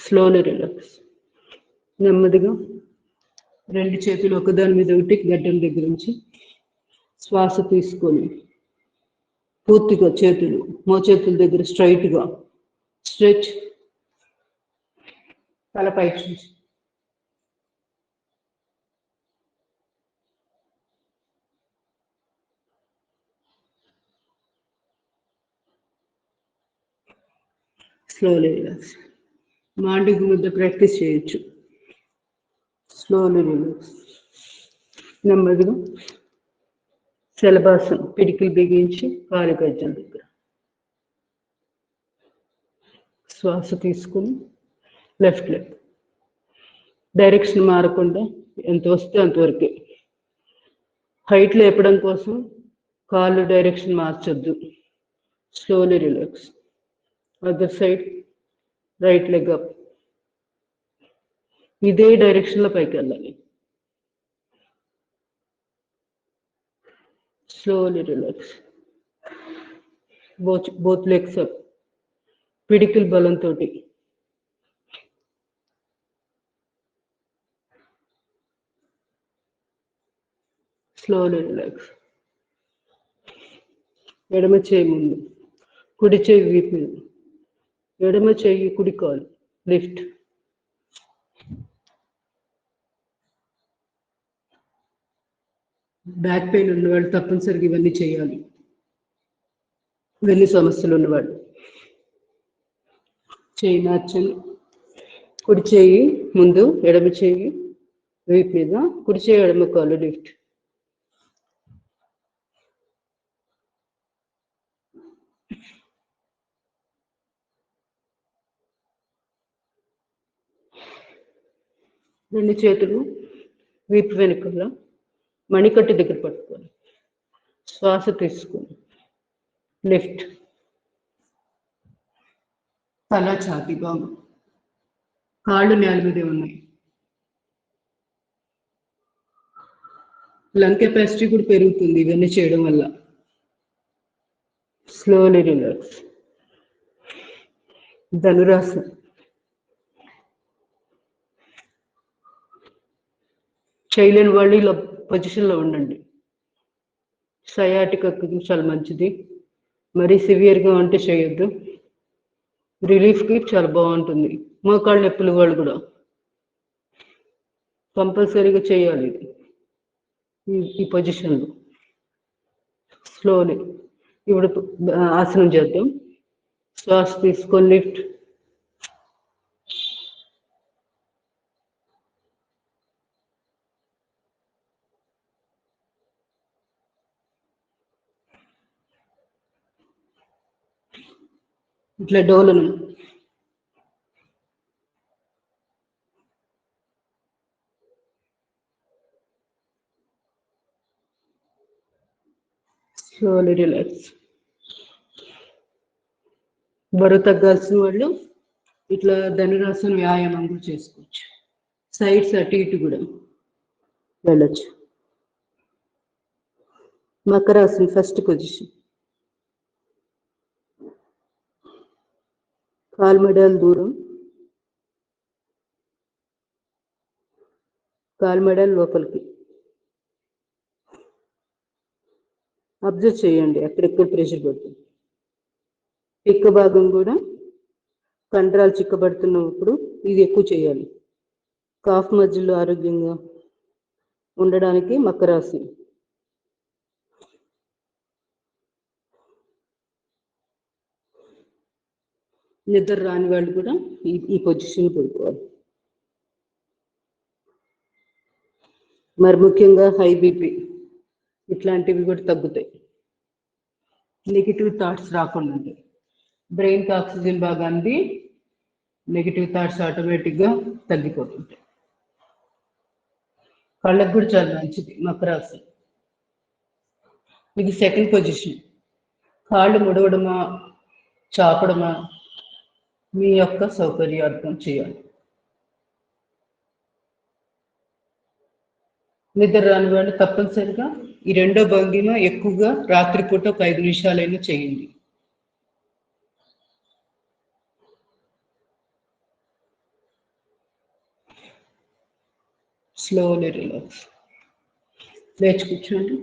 Slowly relax. నెమ్మదిగా రెండు చేతులు ఒకదాని మీద ఒకటి గడ్డం దగ్గర నుంచి శ్వాస తీసుకొని పూర్తిగా చేతులు మోచేతుల దగ్గర స్ట్రైట్గా స్ట్రెచ్. తల పైకి నుంచి స్లోలీ రిలాక్స్. మాండికి ముద్ద ప్రాక్టీస్ చేయొచ్చు. Slowly relax. నెమ్మదిగా శలభాసనం, పిడికిలు బిగించి కాలి గజ్జల దగ్గర శ్వాస తీసుకుని లెఫ్ట్ లెగ్. డైరెక్షన్ మారకుండా ఎంత వస్తే అంతవరకే. హైట్ లేపడం కోసం కాళ్ళు డైరెక్షన్ మార్చొద్దు. Slowly relax. Other side right leg up. ఇదే డైరెక్షన్లో పైకి వెళ్ళాలి. Slowly relax. Both legs up. పిడికిల్ బలంతో స్లోలీ రిలాక్స్. ఎడమ చేయి ముందు, కుడి చేయి వీపు మీద, ఎడమ చేయి కుడి కాలు లిఫ్ట్. బ్యాక్ పెయిన్ ఉన్నవాళ్ళు తప్పనిసరిగా ఇవన్నీ చేయాలి. వెన్ను సమస్యలు ఉన్నవాళ్ళు చేయి మార్చండి. కుడి చేయి ముందు, ఎడమ చేయి వీపు మీద, కుడి చేయి ఎడమ కాలు లిఫ్ట్. రెండు చేతులు వీపు వెనుకల మణికట్టు దగ్గర పట్టుకోవాలి. శ్వాస తీసుకొని లిఫ్ట్. తల, ఛాతీ భాగం, కాళ్ళు నేల మీదే ఉన్నాయి. లంగ్ కెపాసిటీ కూడా పెరుగుతుంది ఇవన్నీ చేయడం వల్ల. Slowly relax. ధనురాసనం. చేయలేని వాళ్ళు ఇలా పొజిషన్లో ఉండండి. సయాటికకి చాలా మంచిది. మరీ సివియర్గా ఉంటే చేయొద్దు. రిలీఫ్కి చాలా బాగుంటుంది. మోకాళ్ళ నొప్పులు వాళ్ళు కూడా కంపల్సరీగా చేయాలి ఈ పొజిషన్లో. స్లోలీ. ఇప్పుడు ఆసనం చేద్దాం. శ్వాస తీసుకొని లిఫ్ట్. ఇట్లా డోలను. Slowly relax. బరువు తగ్గాల్సిన వాళ్ళు ఇట్లా ధనురాసనం వ్యాయామం కూడా చేసుకోవచ్చు. సైడ్స్ అటు ఇటు కూడా వెళ్ళచ్చు. మకరాసనం ఫస్ట్ పొజిషన్. కాల్మెడాలు దూరం, కాల్మెడాలు లోపలికి. అబ్జర్వ్ చేయండి ఎక్కడెక్కడ ప్రెషర్ పడుతుంది. పిక్క భాగం కూడా కండరాలు చిక్కబడుతున్నప్పుడు ఇది ఎక్కువ చేయాలి. కాఫ్ మధ్యలో ఆరోగ్యంగా ఉండడానికి మకరాసనం. నిద్ర రాని వాళ్ళు కూడా ఈ పొజిషన్ పడుకోవాలి. మరి ముఖ్యంగా హై బీపీ ఇట్లాంటివి కూడా తగ్గుతాయి. నెగిటివ్ థాట్స్ రాకుండా ఉంటాయి. బ్రెయిన్కి ఆక్సిజన్ బాగా అంది నెగిటివ్ థాట్స్ ఆటోమేటిక్గా తగ్గిపోతుంటాయి. కళ్ళకు కూడా చాలా మంచిది మకరాసనం. ఇది సెకండ్ పొజిషన్. కాళ్ళు ముడవడమా చాపడమా మీ యొక్క సౌకర్యార్థం చేయాలి. నిద్ర రాని వాళ్ళు తప్పనిసరిగా ఈ రెండో భంగిమ ఎక్కువగా రాత్రిపూట ఒక 5 నిమిషాలైనా చేయండి. Slowly relax. లేచి కూర్చోండి.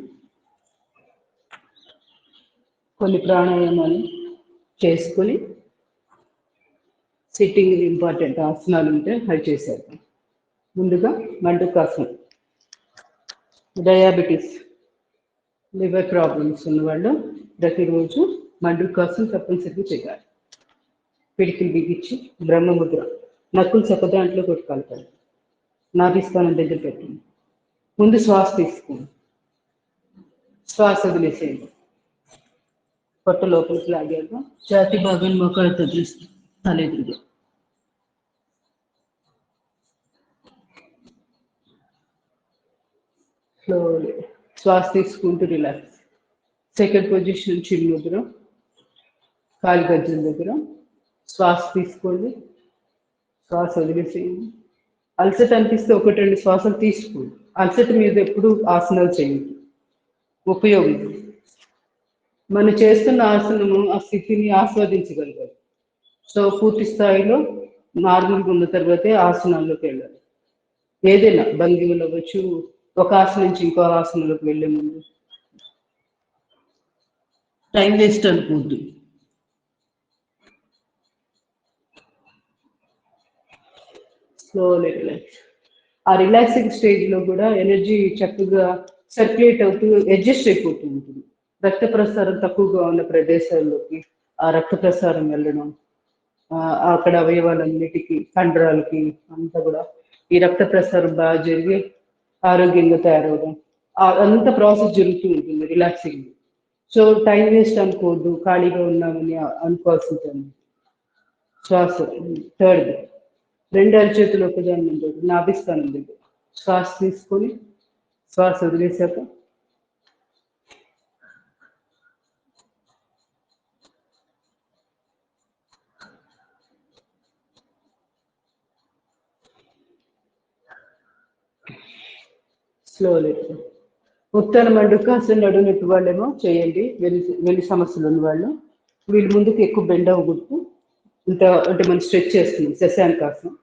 కొన్ని ప్రాణాయామాలు చేసుకొని సిట్టింగ్ ఇంపార్టెంట్ ఆసనాలు ఉంటే అవి చేసేద్దాం. ముందుగా మండుకాసనం. డయాబెటీస్, లివర్ ప్రాబ్లమ్స్ ఉన్నవాళ్ళు ప్రతిరోజు మండుకాసనం తప్పనిసరిగా చేయాలి. పిడికిలు బిగించి బ్రహ్మముద్ర, నక్కులు చక్కదాంట్లో కొట్టుకోవాలి. నాభిస్థానం దగ్గర పెట్టండి. ముందు శ్వాస తీసుకోండి, శ్వాస వదిలేసేయండి. పొట్ట లోపలికి లాగాక ఛాతీ భాగాన్ని మోకాళ్ళతో తీస్తుంది తలెదురుగా. స్లోలీ శ్వాస తీసుకుంటూ రిలాక్స్. సెకండ్ పొజిషన్ చిరుముద్ర, కాలి గజ్జల దగ్గర శ్వాస తీసుకోండి, శ్వాస వదిలేసేయండి. అలసట అనిపిస్తే 1-2 శ్వాసలు తీసుకోండి. అలసట మీద ఎప్పుడు ఆసనాలు చేయండి. ఉపయోగం మనం చేస్తున్న ఆసనము ఆ స్థితిని ఆస్వాదించగలగాలి. సో పూర్తి స్థాయిలో నార్మల్గా ఉన్న తర్వాతే ఆసనాల్లోకి వెళ్ళాలి. ఏదైనా భంగిమలు అవ్వచ్చు, ఒక ఆసనం నుంచి ఇంకో ఆసనంలోకి వెళ్ళే ముందు టైం వేస్ట్ అనుకోవద్దు. Slowly relax. ఆ రిలాక్సింగ్ స్టేజ్లో కూడా ఎనర్జీ చక్కగా సర్క్యులేట్ అవుతూ అడ్జస్ట్ అయిపోతూ ఉంటుంది. రక్త ప్రసారం తక్కువగా ఉన్న ప్రదేశాల్లోకి ఆ రక్త ప్రసారం వెళ్ళడం, అక్కడ అవయవాలన్నిటికీ కండరాలకి అంతా కూడా ఈ రక్త ప్రసారం బాగా జరిగి ఆరోగ్యంగా తయారవడం, అంత ప్రాసెస్ జరుగుతూ ఉంటుంది రిలాక్సింగ్. సో టైం వేస్ట్ అనుకోవద్దు, ఖాళీగా ఉన్నామని అనుకోవాల్సి ఉంటుంది. శ్వాస థర్డ్, 2 అరచేతులు ఒకదాని ముందు నాభిస్థానం దగ్గర శ్వాస తీసుకొని శ్వాస వదిలేశాక స్లోలీ. ఉత్తర మండుకాసన నడునొప్పి వాళ్ళేమో చేయండి. వెలి సమస్యలు ఉన్న వాళ్ళు వీళ్ళు ముందుకు ఎక్కువ బెండ్ అవ్వకూడదు. ఇంత అంటే మనం స్ట్రెచ్ చేస్తున్నాం శశాంకాసనం,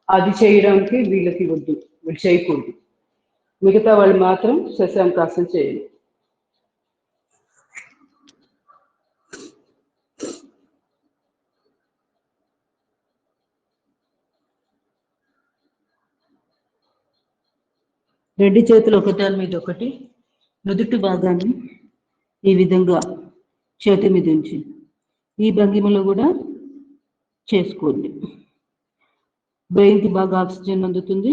అది చేయడానికి వీళ్ళకి వద్దు, వీళ్ళు చేయకూడదు. మిగతా వాళ్ళు మాత్రం శశాంకాసనం చేయండి. రెండు చేతులు ఒకదాని మీద ఒకటి, నుదుటి భాగాన్ని ఈ విధంగా చేతి మీద ఉంచి ఈ భంగిమలో కూడా చేసుకోండి. బ్రెయిన్కి బాగా ఆక్సిజన్ అందుతుంది,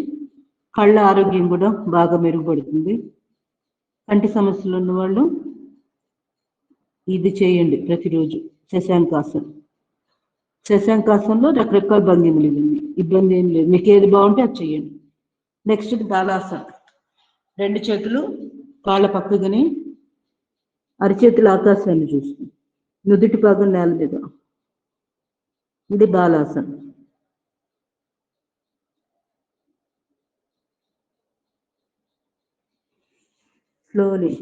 కళ్ళ ఆరోగ్యం కూడా బాగా మెరుగుపడుతుంది. కంటి సమస్యలు ఉన్న వాళ్ళు ఇది చేయండి ప్రతిరోజు. శశాంకాసనం. శశాంకాసనంలో రకరకాల భంగిమలు ఇవ్వండి, ఇబ్బంది ఏం లేదు, మీకు ఏది బాగుంటే అది చేయండి. నెక్స్ట్ బాలాసనం. 2 చేతులు కాళ్ళ పక్కగానే అరిచేతుల ఆకాశాన్ని చూస్తుంది, నుదుటి భాగం నేల మీద. ఇది బాలాసనం. స్లోలీ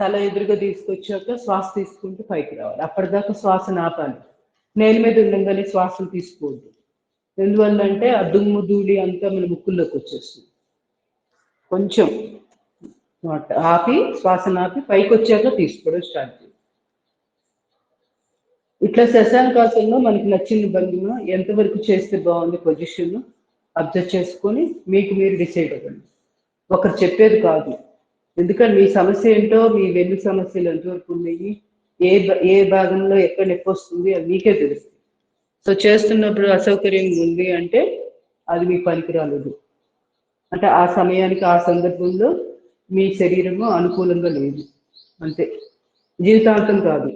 తల ఎదురుగా తీసుకొచ్చాక శ్వాస తీసుకుంటూ పైకి రావాలి. అప్పటిదాకా శ్వాసను ఆపాలి. నేల మీద ఉండగానే శ్వాసను తీసుకోవద్దు. ఎందువల్లంటే ఆ దుమ్ము ధూళి అంతా మన ముక్కుల్లోకి వచ్చేస్తుంది. కొంచెం ఆపి శ్వాసను ఆపి పైకి వచ్చాక తీసుకోవడం స్టార్ట్ చేయాలి. ఇట్లా శశాంకాసనంలో మనకి నచ్చిన భంగిమ ఎంతవరకు చేస్తే బాగుంది పొజిషన్ అబ్జర్వ్ చేసుకొని మీకు మీరు డిసైడ్ అవ్వండి. ఒకరు చెప్పేది కాదు. ఎందుకంటే మీ సమస్య ఏంటో, మీ వెన్ను సమస్యలు ఎంతవరకు ఉన్నాయి, ఏ భాగంలో ఎక్కడ నొప్పి వస్తుంది అది మీకే తెలుస్తుంది. సో చేస్తున్నప్పుడు అసౌకర్యంగా ఉంది అంటే అది మీ పనికి రాలేదు, అంటే ఆ సమయానికి ఆ సందర్భంలో మీ శరీరము అనుకూలంగా లేదు, అంతే. జీవితాంతం కాదు,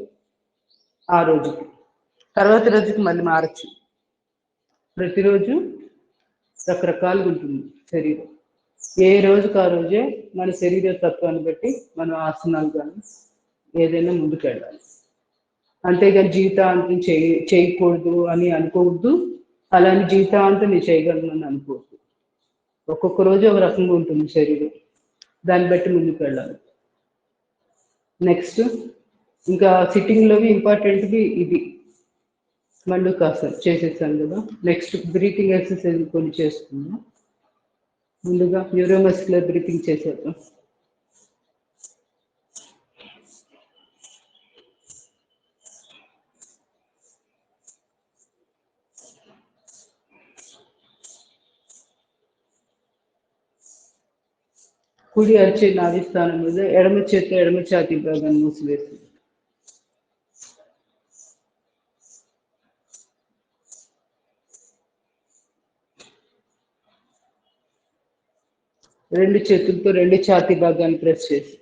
ఆ రోజుకి. తర్వాత రోజుకి మళ్ళీ మారచ్చు. ప్రతిరోజు రకరకాలుగా ఉంటుంది శరీరం. ఏ రోజుకు ఆ రోజే మన శరీర తత్వాన్ని బట్టి మనం ఆసనాలు కానీ ఏదైనా ముందుకు వెళ్ళాలి. అంతేగాని జీవితాంతం చేయకూడదు అని అనుకోవద్దు, అలాని జీవితాంతం నేను చేయగలను అని అనుకోవద్దు. ఒక్కొక్క రోజు ఒక రకంగా ఉంటుంది శరీరం, దాన్ని బట్టి ముందుకు వెళ్ళాలి. నెక్స్ట్ ఇంకా సిట్టింగ్లోవి ఇంపార్టెంట్వి ఇది మండుకాసన చేసేసాను కదా. నెక్స్ట్ బ్రీతింగ్ ఎక్సర్సైజ్ కొన్ని చేసుకుందాం. ముందుగా న్యూరోమస్కులర్ బ్రీతింగ్ చేసేద్దాం. కుడి అరిచే నాభి స్థానం మీద ఎడమ చేతి ఎడమ ఛాతీ భాగాన్ని మూసివేసి రెండు చేతులతో రెండు ఛాతీ భాగాన్ని ప్రెస్ చేసి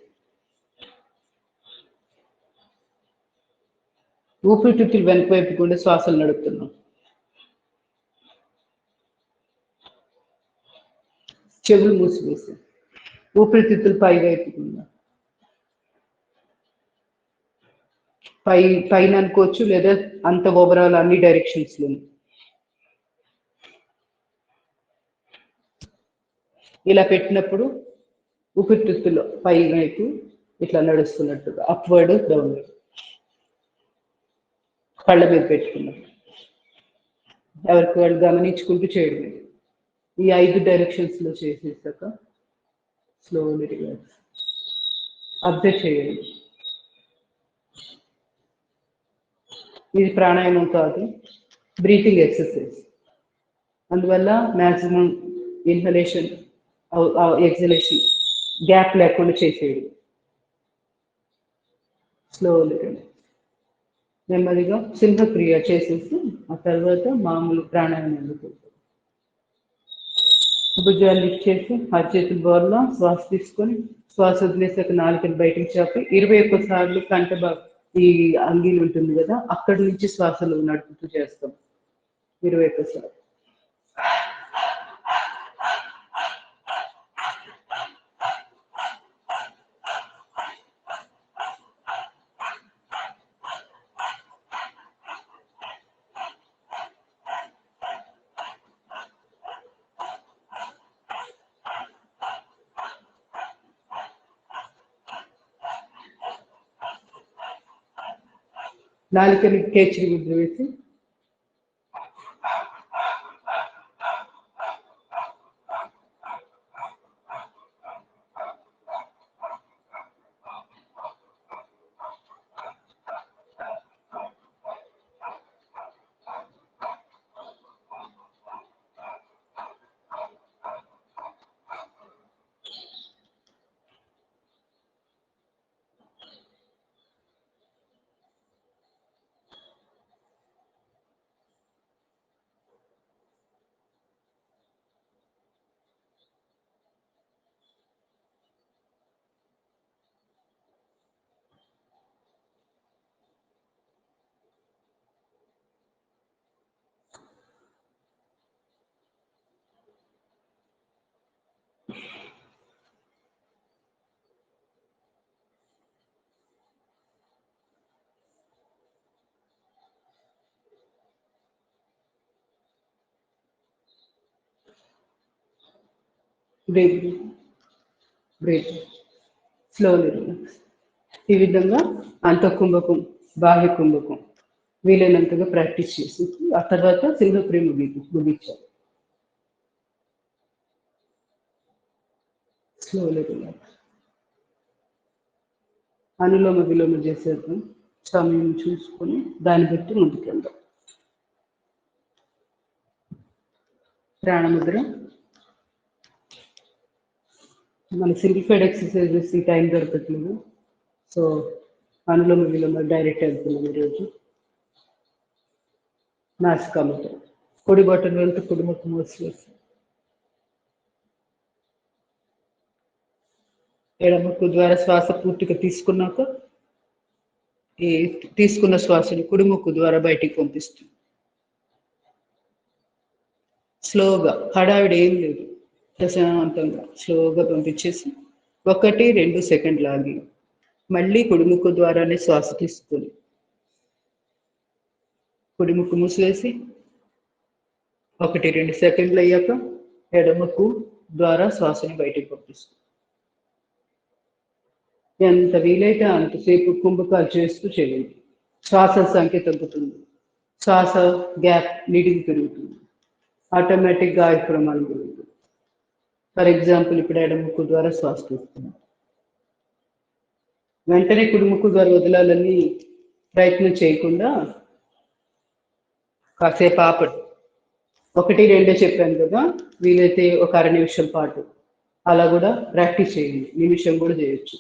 ఊపిరితిత్తులు వెనక వైపు కూడా శ్వాసలు నడుపుతున్నాం. చెవులు మూసివేసి ఊపిరితిత్తులు పై వైపు పైన అనుకోవచ్చు, లేదా అంత ఓవరాల్ అన్ని డైరెక్షన్స్ లో ఇలా పెట్టినప్పుడు ఊపిరితిత్తులు పై వైపు ఇట్లా నడుస్తున్నట్టుగా అప్వర్డ్ డౌన్వర్డ్ కళ్ళ మీద పెట్టుకున్నాం. ఎవరికి వాళ్ళు గమనించుకుంటూ చేయడమే. ఈ 5 డైరెక్షన్స్ లో చేసేసాక స్లోలీ రిలాక్స్ అబ్జర్వ్ చేయండి. ఇది ప్రాణాయామం కాదు, బ్రీతింగ్ ఎక్సర్సైజ్. అందువల్ల మ్యాక్సిమం ఇన్హలేషన్ ఎక్సలేషన్ గ్యాప్ లేకుండా చేసేది. స్లోలీ నెమ్మదిగా సింహక్రియ చేసేసి ఆ తర్వాత మామూలు ప్రాణాయామం అందుకుంటాం. భుజాలు లిఫ్ట్ చేసి ఆ చేతుల బోర్లో శ్వాస తీసుకొని శ్వాస వదిలేసాక నాలుకని బయటికి చాపి 21 సార్లు కంట ఈ అంగీలు ఉంటుంది కదా, అక్కడి నుంచి శ్వాసలు నడుపుతూ చేస్తాం 21 సార్లు. నాలుకని కేచిరి ముద్ర వేసి బ్రేక్ స్లోలీ రిలాక్స్. ఈ విధంగా అంతఃకుంభకం బాహ్య కుంభకం వీలైనంతగా ప్రాక్టీస్ చేసి ఆ తర్వాత సింహక్రియ ముగించాలి. Slowly relax. అనులోమ విలోమ చేసేద్దాం. సమయం చూసుకొని దాన్ని బట్టి ముందుకెళ్దాం. ప్రాణముద్ర. మన సింప్లిఫైడ్ ఎక్సర్సైజెస్ ఈ టైం దొరకట్లేదు, సో అనులోమ విలోమ డైరెక్ట్ వెళ్తున్నాం ఈరోజు. నాసికాముద్ర. కుడి బొటన వెళ్తూ కుడి ముక్కు మూసివేసి ఎడముక్కు ద్వారా శ్వాస పూర్తిగా తీసుకున్నాక ఈ తీసుకున్న శ్వాసను కుడి ముక్కు ద్వారా బయటికి పంపిస్తుంది. స్లోగా, హడావిడి ఏం లేదు. ప్రశాంతంగా స్లోగా పంపించేసి 1-2 సెకండ్లు ఆగి మళ్ళీ కుడిముక్కు ద్వారానే శ్వాస తీసుకొని కుడిముక్కు మూసివేసి 1-2 సెకండ్లు అయ్యాక ఎడముక్కు ద్వారా శ్వాసని బయటికి పంపిస్తుంది. ఎంత వీలైతే అంతసేపు కుంభకాలు చేస్తూ చేయండి. శ్వాస సంఖ్య తగ్గుతుంది, శ్వాస గ్యాప్ నీటికి పెరుగుతుంది, ఆటోమేటిక్గా ఆయుర్ ప్రమాణం పెరుగుతుంది. ఫర్ ఎగ్జాంపుల్ ఇప్పుడు ఎడముక్కు ద్వారా శ్వాస తీసుకున్నాం, వెంటనే కుడిముక్కు ద్వారా వదలాలని ప్రయత్నం చేయకుండా కాసేపు ఆపండి. 1-2 చెప్పాను కదా, వీలైతే ఒక అర నిమిషం పాటు అలా కూడా ప్రాక్టీస్ చేయండి. నిమిషం కూడా చేయొచ్చు.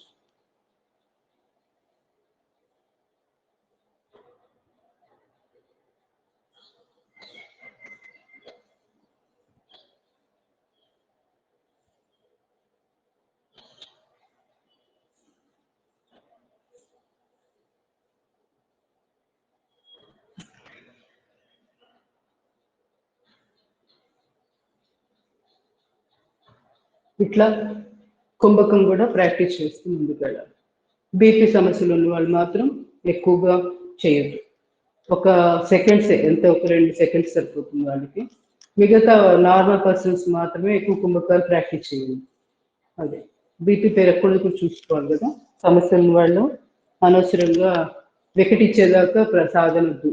ఇట్లా కుంభకం కూడా ప్రాక్టీస్ చేస్తూ ముందుకు వెళ్ళాలి. బీపీ సమస్యలు ఉన్న వాళ్ళు మాత్రం ఎక్కువగా చేయొద్దు. ఒక సెకండ్సే, ఎంత ఒక 2 సెకండ్స్ సరిపోతుంది వాళ్ళకి. మిగతా నార్మల్ పర్సన్స్ మాత్రమే ఎక్కువ కుంభకాలు ప్రాక్టీస్ చేయండి. అదే బీపీ పెరగకుండా కూడా చూసుకోవాలి కదా. సమస్య ఉన్న వాళ్ళు అనవసరంగా వికటించేదాకా సాగనొద్దు,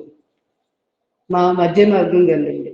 మా మధ్య మార్గం వెళ్ళండి.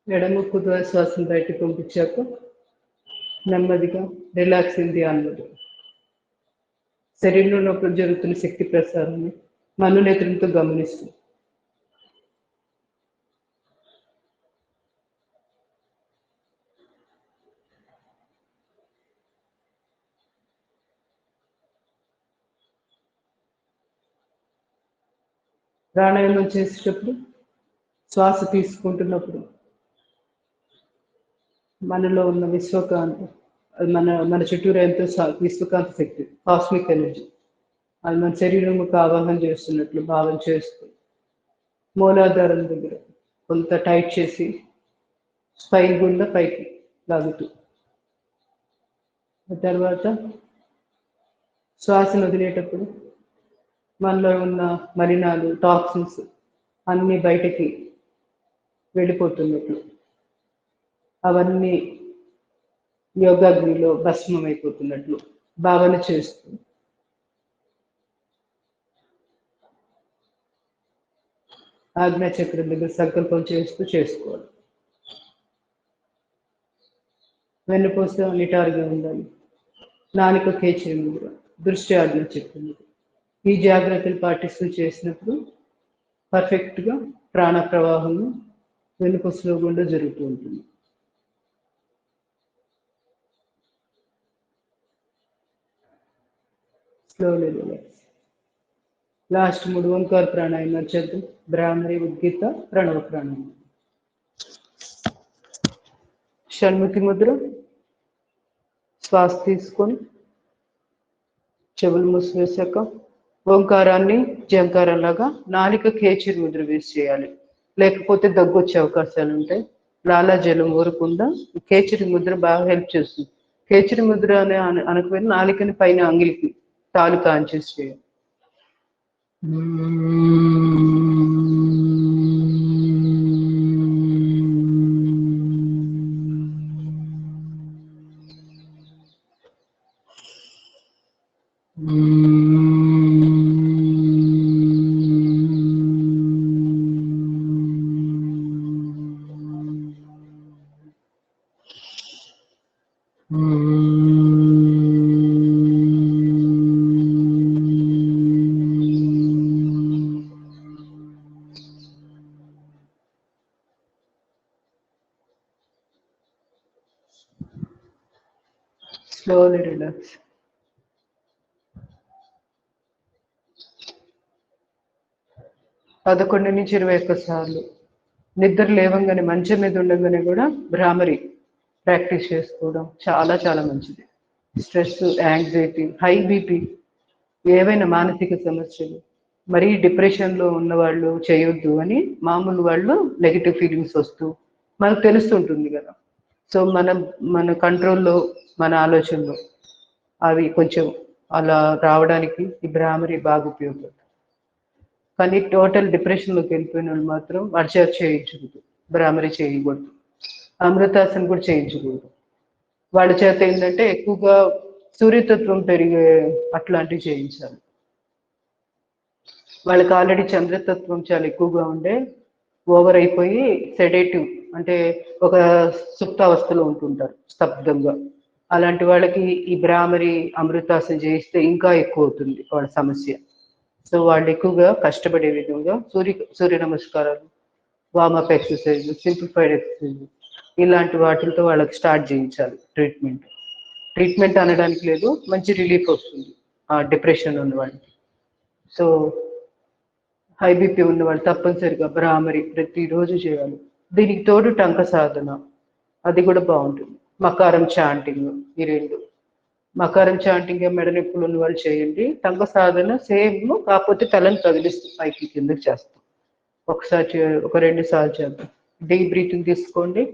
ఎడముక్కు ద్వారా శ్వాసను బయటకు పంపించాక నెమ్మదిగా రిలాక్స్ ఇన్ ది అన్నది శరీరంలో జరుగుతున్న శక్తి ప్రసారాన్ని మనోనేత్రంతో గమనిస్తుంది. ప్రాణాయామం చేసేటప్పుడు శ్వాస తీసుకుంటున్నప్పుడు మనలో ఉన్న విశ్వకాంతి, అది మన చుట్టూరు ఎంతో విశ్వకాంతి శక్తి, కాస్మిక్ ఎనర్జీ, అది మన శరీరంకు ఆవాహన చేస్తున్నట్లు భావన చేస్తూ మూలాధారం దగ్గర కొంత టైట్ చేసి స్పైన్ గుండా పైకి లాగుతూ, ఆ తర్వాత శ్వాసను వదిలేటప్పుడు మనలో ఉన్న మలినాలు, టాక్సిన్స్ అన్నీ బయటకి వెళ్ళిపోతున్నట్లు, అవన్నీ యోగాగ్నిలో భస్మం అయిపోతున్నట్లు భావన చేస్తూ ఆజ్ఞాచక్రం దగ్గర సంకల్పం చేస్తూ చేసుకోవాలి. వెన్నుపూస నిటారుగా ఉండాలి. నాలుక కేచరి ముద్ర, దృష్టి ఆజ్ఞాచక్రం. ఈ జాగ్రత్తలు పాటిస్తూ చేసినప్పుడు పర్ఫెక్ట్గా ప్రాణ ప్రవాహము వెన్నుపూసలో గుండా జరుగుతూ ఉంటుంది. Slowly relax. లాస్ట్ 3 ఓంకార ప్రాణాయామాలు చేద్దాం. బ్రాహ్మరి, ఉద్గీత, ప్రణవ ప్రాణాయామం. షణ్ముఖి ముద్ర. శ్వాస తీసుకొని చెవులు మూసివేశాక ఓంకారాన్ని జంకారంలాగా నాలిక కేచరి ముద్ర వేసి చేయాలి. లేకపోతే దగ్గు వచ్చే అవకాశాలు ఉంటాయి. లాలాజలం ఊరకుండా కేచరి ముద్ర బాగా హెల్ప్ చేస్తుంది. కేచరి ముద్ర అనే అనకపోయినా నాలికని పైన అంగిలికి తాలు కాంచేసి చేయాలి. Slowly relax. పదకొండు నుంచి 21 సార్లు నిద్ర లేవంగానే మంచం మీద ఉండగానే కూడా భ్రామరి ప్రాక్టీస్ చేసుకోవడం చాలా చాలా మంచిది. స్ట్రెస్, యాంగ్జైటీ, హై బీపీ, ఏవైనా మానసిక సమస్యలు, మరీ డిప్రెషన్లో ఉన్న వాళ్ళు చేయొద్దు అని మామూలు వాళ్ళు నెగిటివ్ ఫీలింగ్స్ వస్తూ మనకు తెలుస్తుంటుంది కదా. సో మన కంట్రోల్లో మన ఆలోచనలు అవి కొంచెం అలా రావడానికి ఈ భ్రామరి బాగా ఉపయోగపడుతుంది. కానీ టోటల్ డిప్రెషన్లోకి వెళ్ళిపోయిన వాళ్ళు మాత్రం వర్షాలు చేయించకూడదు, భ్రామరి చేయకూడదు, అమృతాసన కూడా చేయించకూడదు. వాళ్ళ చేత ఏంటంటే ఎక్కువగా సూర్యతత్వం పెరిగే అట్లాంటివి చేయించాలి. వాళ్ళకి ఆల్రెడీ చంద్రతత్వం చాలా ఎక్కువగా ఉండే ఓవర్ అయిపోయి సెడేటివ్ అంటే ఒక సుప్తావస్థలో ఉంటుంటారు స్తబ్దంగా. అలాంటి వాళ్ళకి ఈ భ్రామరి అమృతాసన చేయిస్తే ఇంకా ఎక్కువ అవుతుంది వాళ్ళ సమస్య. సో వాళ్ళు ఎక్కువగా కష్టపడే విధంగా సూర్య నమస్కారాలు, వార్మప్ ఎక్సర్సైజ్, సింప్లిఫైడ్ ఎక్సర్సైజ్ ఇలాంటి వాటితో వాళ్ళకి స్టార్ట్ చేయించాలి ట్రీట్మెంట్ అనడానికి లేదు, మంచి రిలీఫ్ వస్తుంది ఆ డిప్రెషన్ ఉన్న వాళ్ళకి. సో హై బీపీ ఉన్న వాళ్ళు తప్పనిసరిగా భ్రామరి ప్రతిరోజు చేయాలి. దీనికి తోడు టంక సాధన, అది కూడా బాగుంటుంది. మకారం చాంటింగ్, ఈ రెండు. మకారం చాంటింగ్ మెడ నొప్పులు ఉన్న వాళ్ళు చేయండి. టంక సాధన సేమ్, కాకపోతే తలని కదిలిస్తూ పైకి కిందకి చేస్తాం. ఒకసారి ఒక 2 సార్లు చేద్దాం. డీప్ బ్రీతింగ్ తీసుకోండి.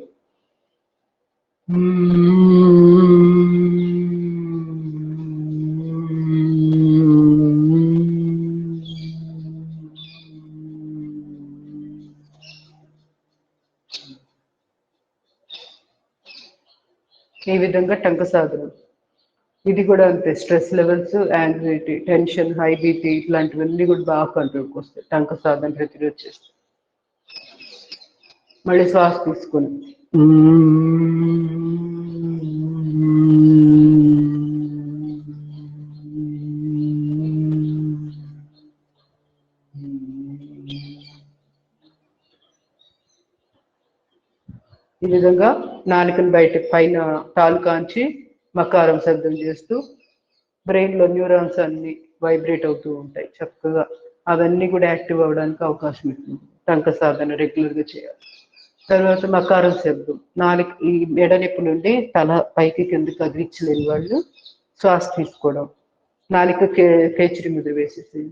ఈ విధంగా టంక సాధన. ఇది కూడా అంతే, stress levels, anxiety, tension, high BP ఇట్లాంటివన్నీ కూడా బాగా కంట్రోల్కి వస్తాయి టంక సాధన ప్రతిరోజు చేస్తే. మళ్ళీ శ్వాస తీసుకొని ఈ విధంగా నాలుకను బయట పైన తాలు కాంచి మకారం శబ్దం చేస్తూ బ్రెయిన్లో న్యూరాన్స్ అన్ని వైబ్రేట్ అవుతూ ఉంటాయి చక్కగా. అవన్నీ కూడా యాక్టివ్ అవ్వడానికి అవకాశం ఉంటుంది. టంక సాధన రెగ్యులర్గా చేయాలి. తర్వాత మకారం శబ్దం, ఈ మెడ నొప్పి నుండి తల పైకి కిందకి కదిలించలేని వాళ్ళు శ్వాస తీసుకోవడం, నాలుక కేచరి ముద్ర వేసేసి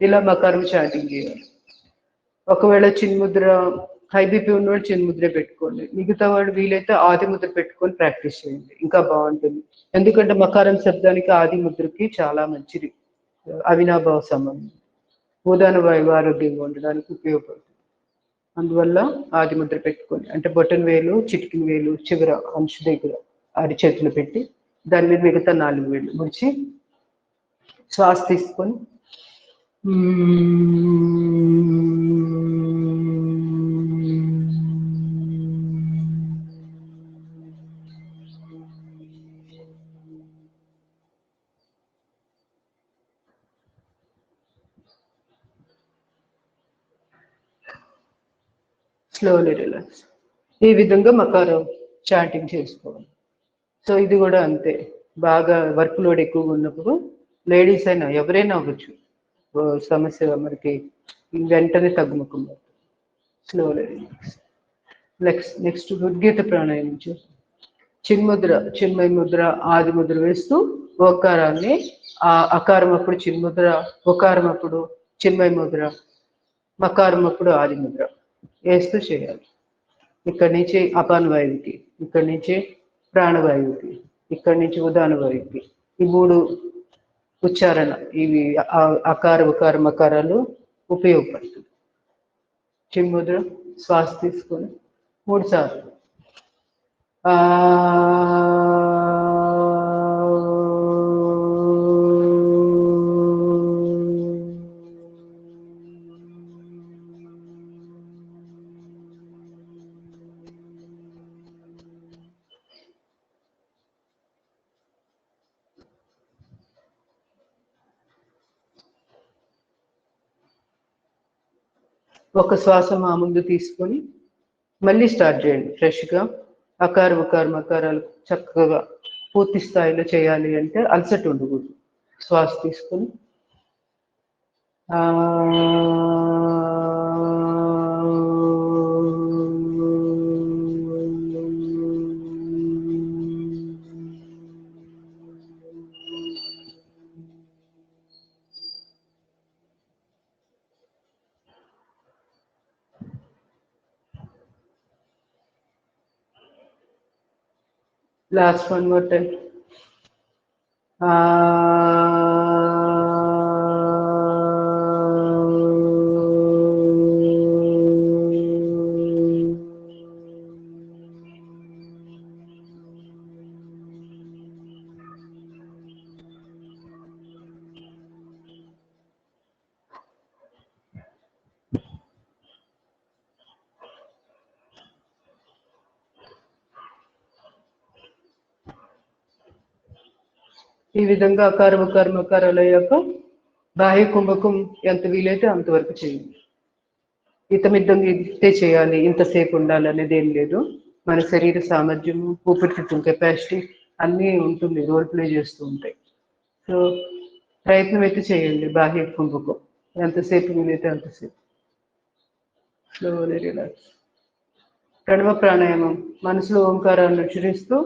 ఇలా మకారం చాటింగ్ చేయాలి. ఒకవేళ చిన్ముద్ర హై బీపీ ఉన్నవాడు చిన్ముద్ర పెట్టుకోండి, మిగతా వాడు వీలైతే ఆది ముద్ర పెట్టుకొని ప్రాక్టీస్ చేయండి, ఇంకా బాగుంటుంది. ఎందుకంటే మకారం శబ్దానికి ఆది ముద్రకి చాలా మంచిది, అవినాభావ సంబంధం, ఉదాన వాయువు ఆరోగ్యంగా ఉండడానికి ఉపయోగపడుతుంది. అందువల్ల ఆది ముద్ర పెట్టుకోండి, అంటే బొటన్ వేలు చిటికిన వేలు చివర అంచు దగ్గర అరిచేతులు పెట్టి దాని మీద మిగతా 4 వేలు ముడిచి శ్వాస తీసుకొని స్లోలీ రిలాక్స్. ఈ విధంగా మకారం చాటింగ్ చేసుకోవాలి. సో ఇది కూడా అంతే, బాగా వర్క్ లోడ్ ఎక్కువగా ఉన్నప్పుడు లేడీస్ అయినా ఎవరైనా అవ్వచ్చు, సమస్య మనకి వెంటనే తగ్గుముఖం. Slowly relax. నెక్స్ట్ ఉద్గీత ప్రాణాయామం చేస్తాం. చిన్ముద్ర చిన్మయ ముద్ర ఆది ముద్ర వేస్తూ ఓకారాన్ని, అకారం అప్పుడు చిన్ముద్ర, ఒకారం అప్పుడు చిన్మయ ముద్ర, మకారం అప్పుడు ఆది ముద్ర వేస్తూ చేయాలి. ఇక్కడి నుంచి అపాన వాయువుకి, ఇక్కడి నుంచి ప్రాణవాయువుకి, ఇక్కడి నుంచి ఉదాన వాయువుకి ఈ 3 ఉచ్చారణ, ఇవి అకార ఉకార మకారాలు ఉపయోగపడుతుంది. చిన్ముద్ర శ్వాస తీసుకొని 3 సార్లు ఒక శ్వాస మా ముందు తీసుకొని మళ్ళీ స్టార్ట్ చేయండి ఫ్రెష్గా. అకార ఉకార మకారాలు చక్కగా పూర్తి స్థాయిలో చేయాలి అంటే అలసట ఉండకూడదు. శ్వాస తీసుకొని last one more time. ఈ విధంగా అకార ఉకార మకారాల యొక్క బాహ్య కుంభకం ఎంత వీలైతే అంతవరకు చేయండి. ఇతమిద్దంగా ఇంతే చేయాలి, ఇంతసేపు ఉండాలి అనేది ఏం లేదు. మన శరీర సామర్థ్యము, ఊపిరితిత్తుల కెపాసిటీ అన్నీ ఉంటుంది, రోల్ ప్లే చేస్తూ ఉంటాయి. సో ప్రయత్నం అయితే చేయండి, బాహ్య కుంభకం ఎంతసేపు వీలైతే అంతసేపు. Slowly relax. ప్రణవ ప్రాణాయామం, మనసులో ఓంకారాన్ని ఉచ్చరిస్తూ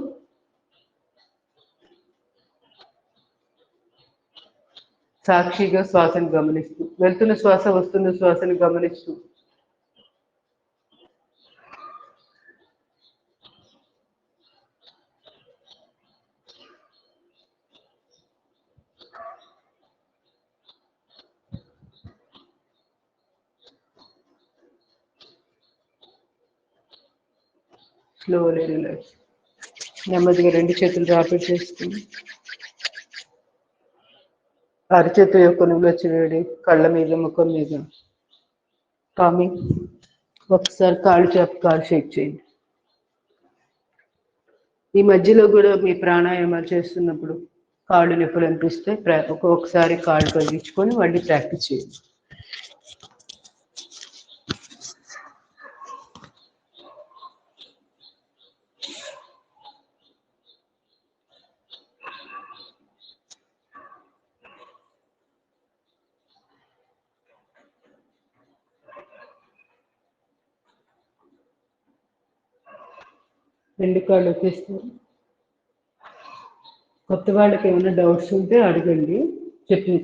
సాక్షిగా శ్వాసను గమనిస్తూ, వెళ్తున్న శ్వాస వస్తున్న శ్వాసను గమనిస్తూ స్లోలీ రిలాక్స్. నెమ్మదిగా 2 చేతులు రాపిడ్ చేసుకుని అరచేతు యొక్క నువ్వులొచ్చి వేడి కళ్ళ మీద, ముఖం మీద కామింగ్. ఒకసారి కాళ్ళు చేప కాళ్ళు షేక్ చేయండి. ఈ మధ్యలో కూడా మీ ప్రాణాయామాలు చేస్తున్నప్పుడు కాళ్ళు నొప్పులు అనిపిస్తే ఒక్కొక్కసారి కాళ్ళు కదిలించుకొని మళ్ళీ ప్రాక్టీస్ చేయండి. రెండు కాళ్ళు ఒకేస్తారు. కొత్త వాళ్ళకి ఏమైనా డౌట్స్ ఉంటే అడగండి,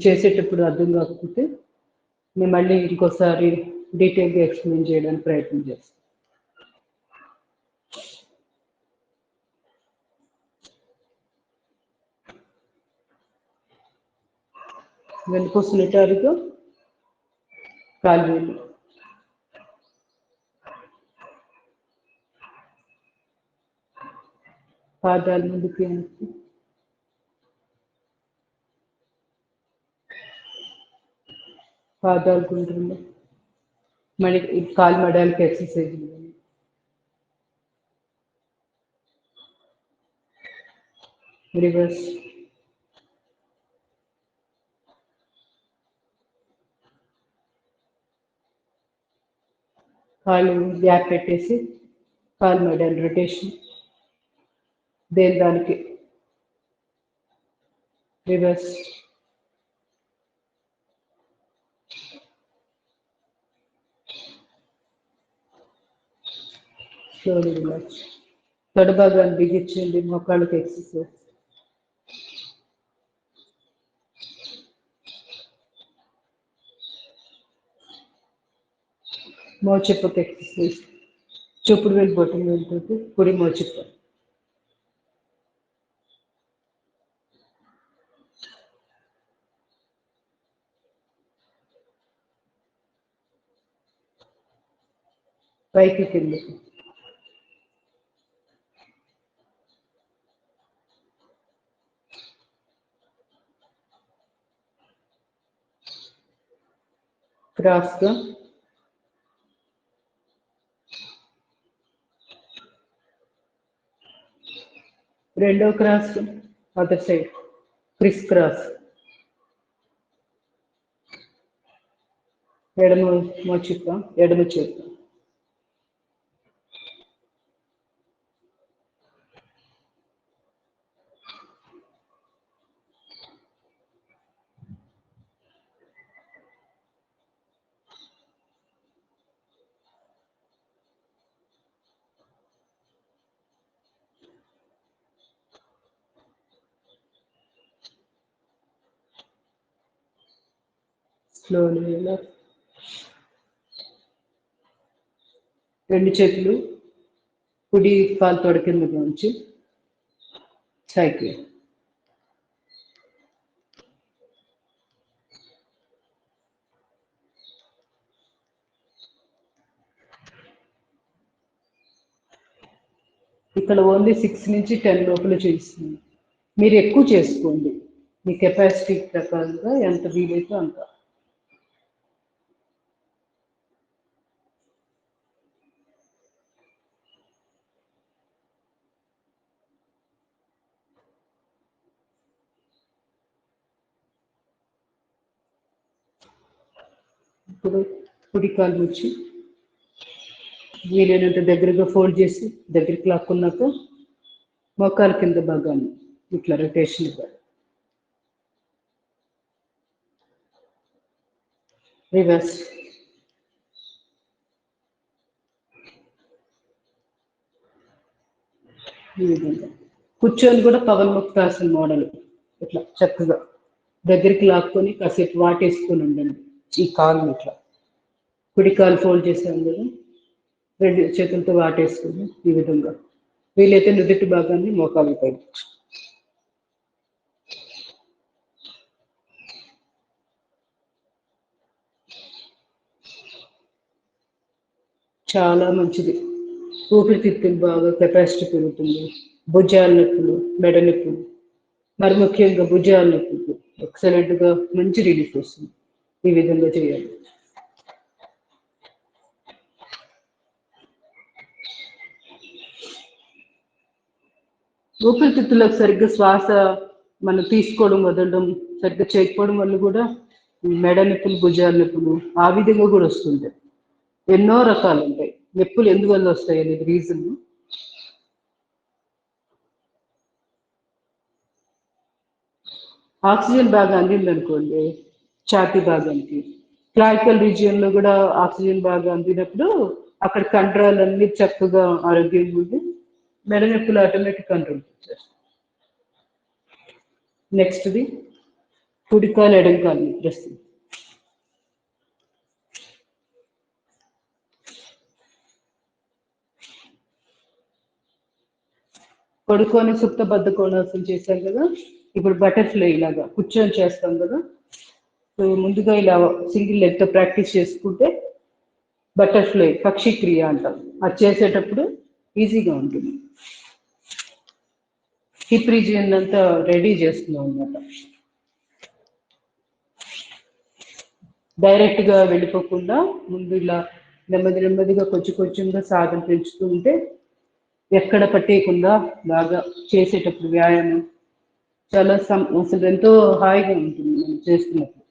చేసేటప్పుడు అర్థం కాకపోతే నేను మళ్ళీ ఇంకోసారి డీటెయిల్గా ఎక్స్ప్లెయిన్ చేయడానికి ప్రయత్నం చేస్తాను. వెనుకోసం నిటారుగా కాలు వేలు, పాదాలు ముందుకు వెనక్కి, పాదాలు గుండ్రంగా, మళ్ళీ కాలు మడాలకి ఎక్సర్సైజ్. రివర్స్, కాళ్ళు గ్యాప్ పెట్టేసి కాలు మడాలు రొటేషన్, దేని దానికి. Reverse, slowly relax. తొడ భాగాన్ని బిగించండి, మోకాళ్ళకి ఎక్సర్సైజ్. మోచిప్పకి ఎక్సర్సైజ్. చూపుడు వేలు బొట్టం వేలుతోటి కుడి మోచిప్ప. పైకి కిందకి. క్రాస్గా, రెండో cross other side, criss cross. ఎడమ మోచిప్ప, ఎడమ చేతి. Slowly relax. రెండు చేతులు కుడి కాలు తొడ కింద ఉంచి సైకిల్. ఇక్కడ ఓన్లీ 6 నుంచి 10 లోపల చేస్తుంది. మీరు ఎక్కువ చేసుకోండి, మీ కెపాసిటీ ప్రకారంగా ఎంత వీలైతే అంత. ఇప్పుడు కుడి కాలు వచ్చి వీలైనంత దగ్గరగా ఫోల్డ్ చేసి దగ్గరికి లాక్కున్నాక మోకాలు కింద భాగాన్ని ఇట్లా రొటేషన్ ఇవ్వాలి. రివర్స్, ఈ విధంగా కూర్చొని కూడా పవన్ముక్తాసన మోడల్ ఇట్లా చక్కగా దగ్గరికి లాక్కొని కాసేపు వాటేసుకొని ఉండండి. ఈ కాలు ఇట్లా కుడి కాలు ఫోల్డ్ చేసాం కదా, రెండు చేతులతో వాటేసుకొని ఈ విధంగా. వీలైతే నుదుటి భాగాన్ని మోకాలు పై. చాలా మంచిది, ఊపిరితిత్తులు బాగా కెపాసిటీ పెరుగుతుంది. భుజాల నొప్పులు, మెడ నొప్పులు, మరి ముఖ్యంగా భుజాల నొప్పులు ఎక్సలెంట్గా మంచి రిలీఫ్ వస్తుంది. ఈ విధంగా చేయాలి. ఊపిరితిత్తులకు సరిగ్గా శ్వాస మనం తీసుకోవడం వదలడం సరిగ్గా చేయకపోవడం వల్ల కూడా మెడ నొప్పులు, భుజాల నొప్పులు ఆ విధంగా కూడా వస్తుంటాయి. ఎన్నో రకాలు ఉంటాయి నొప్పులు ఎందువల్ల వస్తాయి అనేది రీజన్. ఆక్సిజన్ బాగా అందిందనుకోండి ఛాతీ భాగానికి, క్లావికల్ రీజియన్ లో కూడా ఆక్సిజన్ బాగా అందినప్పుడు అక్కడ కండరాలన్నీ చక్కగా ఆరోగ్యంగా ఉండి మెడ నొప్పులు ఆటోమేటిక్ కంట్రోల్ వచ్చేస్తాయి. నెక్స్ట్ది కుడికాలు ఎడంకాలు నిద్రస్తుంది. పడుకొని సుప్త బద్ధ కోణాసనం చేశాం కదా, ఇప్పుడు బటర్ఫ్లై లాగా కూర్చొని చేస్తాం కదా. సో ముందుగా ఇలా సింగిల్ లెగ్తో ప్రాక్టీస్ చేసుకుంటే బటర్ఫ్లై పక్షి క్రియ అంటాం. అది చేసేటప్పుడు ఈజీగా ఉంటుంది. హిప్ రీజియన్ అంతా రెడీ చేస్తున్నాం అన్నమాట. డైరెక్ట్గా వెళ్ళిపోకుండా ముందు ఇలా నెమ్మది నెమ్మదిగా కొంచెం కొంచెంగా సాధన పెంచుతూ ఉంటే ఎక్కడ పట్టేయకుండా బాగా చేసేటప్పుడు వ్యాయామం చాలా అసలు ఎంతో హాయిగా ఉంటుంది మనం చేస్తున్నప్పుడు.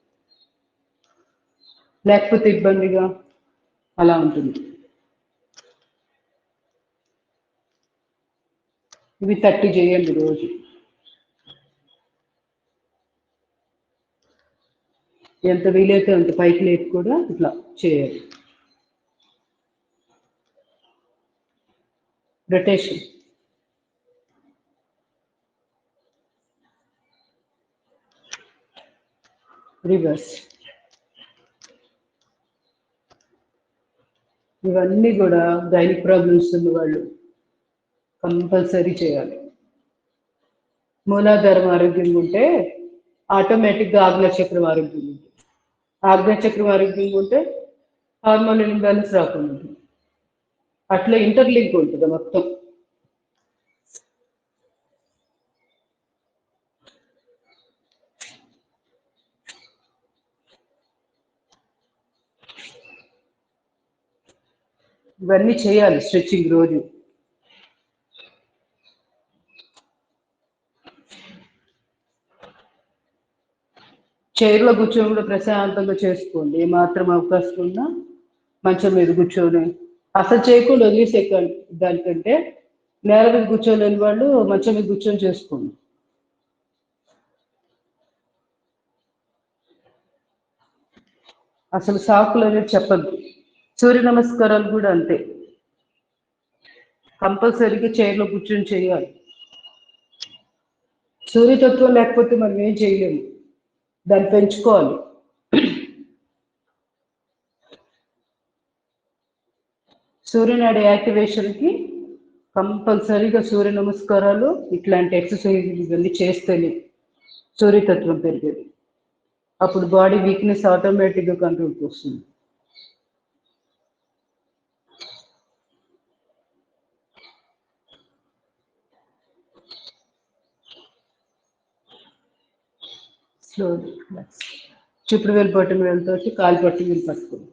లేకపోతే ఇబ్బందిగా అలా ఉంటుంది. ఇవి 30 చేయండి రోజు. ఎంత వీలైతే అంత పైకి లేపి కూడా ఇట్లా చేయాలి. రొటేషన్, రివర్స్, ఇవన్నీ కూడా గైనిక్ ప్రాబ్లమ్స్ ఉన్న వాళ్ళు కంపల్సరీ చేయాలి. మూలాధారం ఆరోగ్యంగా ఉంటే ఆటోమేటిక్గా ఆగ్నేయ చక్రం ఆరోగ్యంగా ఉంటుంది. ఆగ్నేయ చక్రం ఆరోగ్యంగా ఉంటే హార్మోన్ ఇంబ్యాలెన్స్ రాకుండా ఉంటుంది. అట్లా ఇంటర్లింక్ ఉంటుంది మొత్తం. ఇవన్నీ చేయాలి స్ట్రెచ్చింగ్ రోజు. చైర్లో కూర్చొని కూడా ప్రశాంతంగా చేసుకోండి. ఏమాత్రం అవకాశం ఉన్నా మంచం మీద కూర్చొని అసలు చేయకుండా వదిలేసే దానికంటే నేల మీద కూర్చోలేని వాళ్ళు మంచం మీద కూర్చొని చేసుకోండి. అసలు సాకులు అనేది చెప్పద్దు. సూర్య నమస్కారాలు కూడా అంతే, కంపల్సరీగా చైర్లో కూర్చొని చేయాలి. సూర్యతత్వం లేకపోతే మనం ఏం చేయలేము, దాన్ని పెంచుకోవాలి. సూర్యనాడి యాక్టివేషన్కి కంపల్సరీగా సూర్య నమస్కారాలు ఇట్లాంటి ఎక్సర్సైజ్ ఇవన్నీ చేస్తేనే సూర్యతత్వం పెరిగేది. అప్పుడు బాడీ వీక్నెస్ ఆటోమేటిక్గా కంట్రోల్కి వస్తుంది. స్లోలీ చూపుడు వేలు పట్టిన వేలతో కాలు పట్టి వీలు పట్టుకోండి.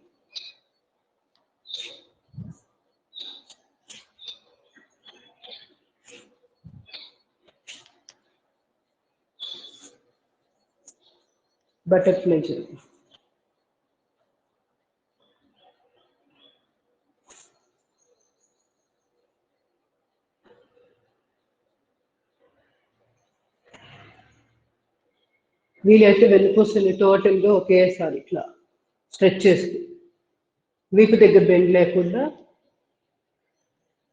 బటర్ఫ్లై చేయండి. వీలైతే వెన్నుపూసని టోటల్గా ఒకేసారి ఇట్లా స్ట్రెచ్ చేస్తూ వీపు దగ్గర బెండ్ లేకుండా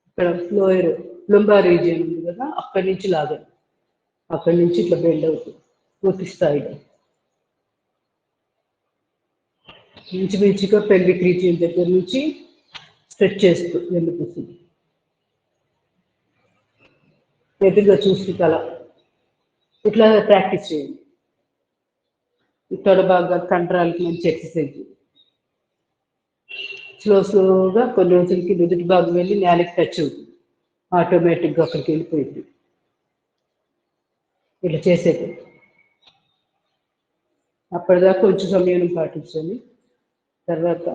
ఇక్కడ లోయర్ లుంబార్ రీజియన్ ఉంది కదా, అక్కడి నుంచి లాగండి. అక్కడి నుంచి ఇట్లా బెండ్ అవుతుంది పూర్తి స్థాయిలో. ఇంచుమించుగా పెల్విక్ రీజియన్ దగ్గర నుంచి స్ట్రెచ్ చేస్తూ వెన్నుపూసని ఎదురుగా చూస్తూ తల ఇట్లా ప్రాక్టీస్ చేయండి. ఇక్కడ బాగా కండరాలకి మంచి ఎక్సర్సైజ్. స్లోగా కొన్ని రోజులకి నుదుటి భాగం వెళ్ళి నేలకి టచ్ అవుతుంది, ఆటోమేటిక్గా అక్కడికి వెళ్ళిపోయింది. ఇట్లా చేసేది అప్పటిదాకా కొంచెం సమయం పాటించాలి. తర్వాత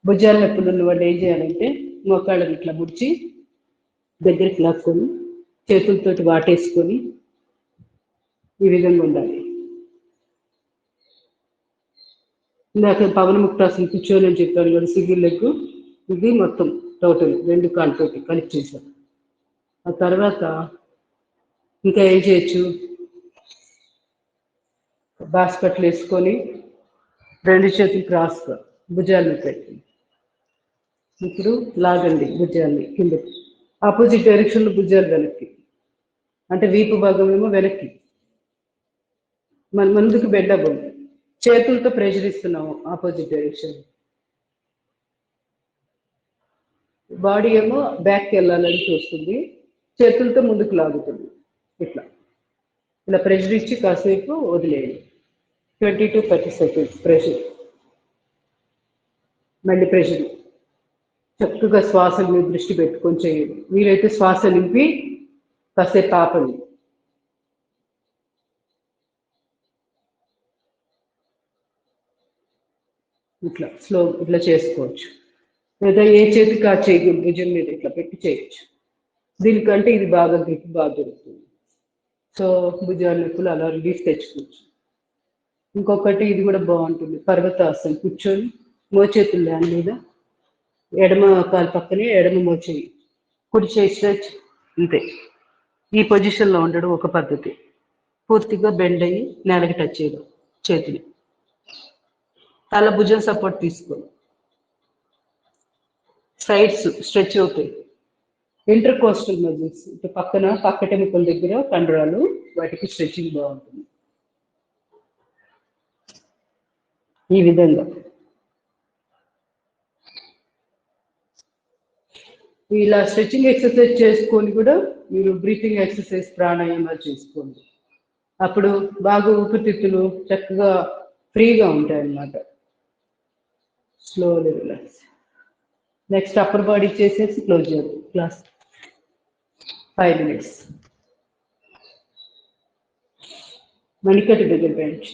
భుజాల నొప్పులు ఉన్న వాళ్ళు ఏం చేయాలంటే మోకాళ్ళని ఇట్లా ముడిచి దగ్గరికి లాక్కొని చేతులతోటి వాటేసుకొని ఈ విధంగా ఉండాలి. ఇందాక పవన ముక్తాసనం కూర్చొని అని చెప్పాను కదా, సింగిల్ లెగ్ ఇది మొత్తం టోటల్ 2 కాళ్ళతోటి కలిపి చేశాను. ఆ తర్వాత ఇంకా ఏం చేయొచ్చు, బాస్కెట్లు వేసుకొని 2 చేతులు క్రాస్గా భుజాలను పెట్టి ఇప్పుడు లాగండి భుజాన్ని కిందకి. ఆపోజిట్ డైరెక్షన్లో భుజాలు వెనక్కి, అంటే వీపు భాగం ఏమో వెనక్కి, మన ముందుకు బెండ్ అవ్వము. చేతులతో ప్రెషర్ ఇస్తున్నాము ఆపోజిట్ డైరెక్షన్. బాడీ ఏమో బ్యాక్కి వెళ్ళాలని చూస్తుంది, చేతులతో ముందుకు లాగుతుంది. ఇట్లా ఇలా ప్రెషర్ ఇచ్చి కాసేపు వదిలేయండి. 20 to 30 seconds ప్రెషర్. మళ్ళీ ప్రెషర్. చక్కగా శ్వాస మీద దృష్టి పెట్టుకొని చేయండి. వీలైతే శ్వాస నింపి కాసేపు ఆపండి. ఇట్లా స్లో ఇట్లా చేసుకోవచ్చు, లేదా ఏ చేతికి ఆ చేయి భుజం మీద ఇట్లా పెట్టి చేయొచ్చు. దీనికంటే ఇది బాగా గ్రిప్ బాగా దొరుకుతుంది. సో భుజాల నొప్పులు అలా రిలీఫ్ తెచ్చుకోవచ్చు. ఇంకొకటి ఇది కూడా బాగుంటుంది, పర్వతాసనం. కూర్చొని మోచేతులు దాని మీద, ఎడమ కాలు పక్కనే ఎడమ మోచేయి, కుడి చేయి స్ట్రెచ్. అంతే. ఈ పొజిషన్లో ఉండడం ఒక పద్ధతి. పూర్తిగా బెండ్ అయ్యి నేలకి టచ్ చేయడం చేతులు. తల భుజం సపోర్ట్ తీసుకో. సైడ్స్ స్ట్రెచ్ అవుతాయి. ఇంటర్ కోస్టల్ మజిల్స్ ఇటు పక్కన పక్కటెముకల దగ్గర కండరాలు, వాటికి స్ట్రెచింగ్ బాగుంటుంది. ఈ విధంగా ఇలా స్ట్రెచింగ్ ఎక్సర్సైజ్ చేసుకొని కూడా మీరు బ్రీతింగ్ ఎక్సర్సైజ్ ప్రాణాయామాలు చేసుకోండి. అప్పుడు బాగా ఊపిరితిత్తులు చక్కగా ఫ్రీగా ఉంటాయి అన్నమాట. Slowly relax. Next upper body చేసేసి క్లోజ్ చేయాలి క్లాస్. 5 minutes. మణికట్టు దగ్గర బెంచ్.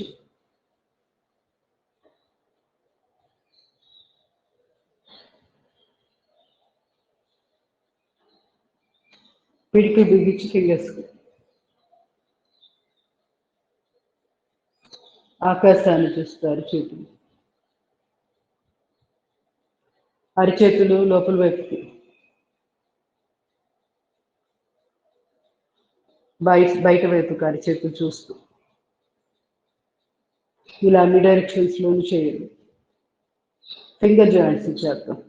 పిడికి బిగించి ఫింగర్స్. ఆకాశాన్ని చూస్తారు చేతులు. అరిచేతులు లోపల వైపుకి, బయట వైపుకి అరిచేతులు చూస్తూ ఇలా అన్ని డైరెక్షన్స్లోనూ చేయండి. ఫింగర్ జాయింట్స్ చేద్దాం.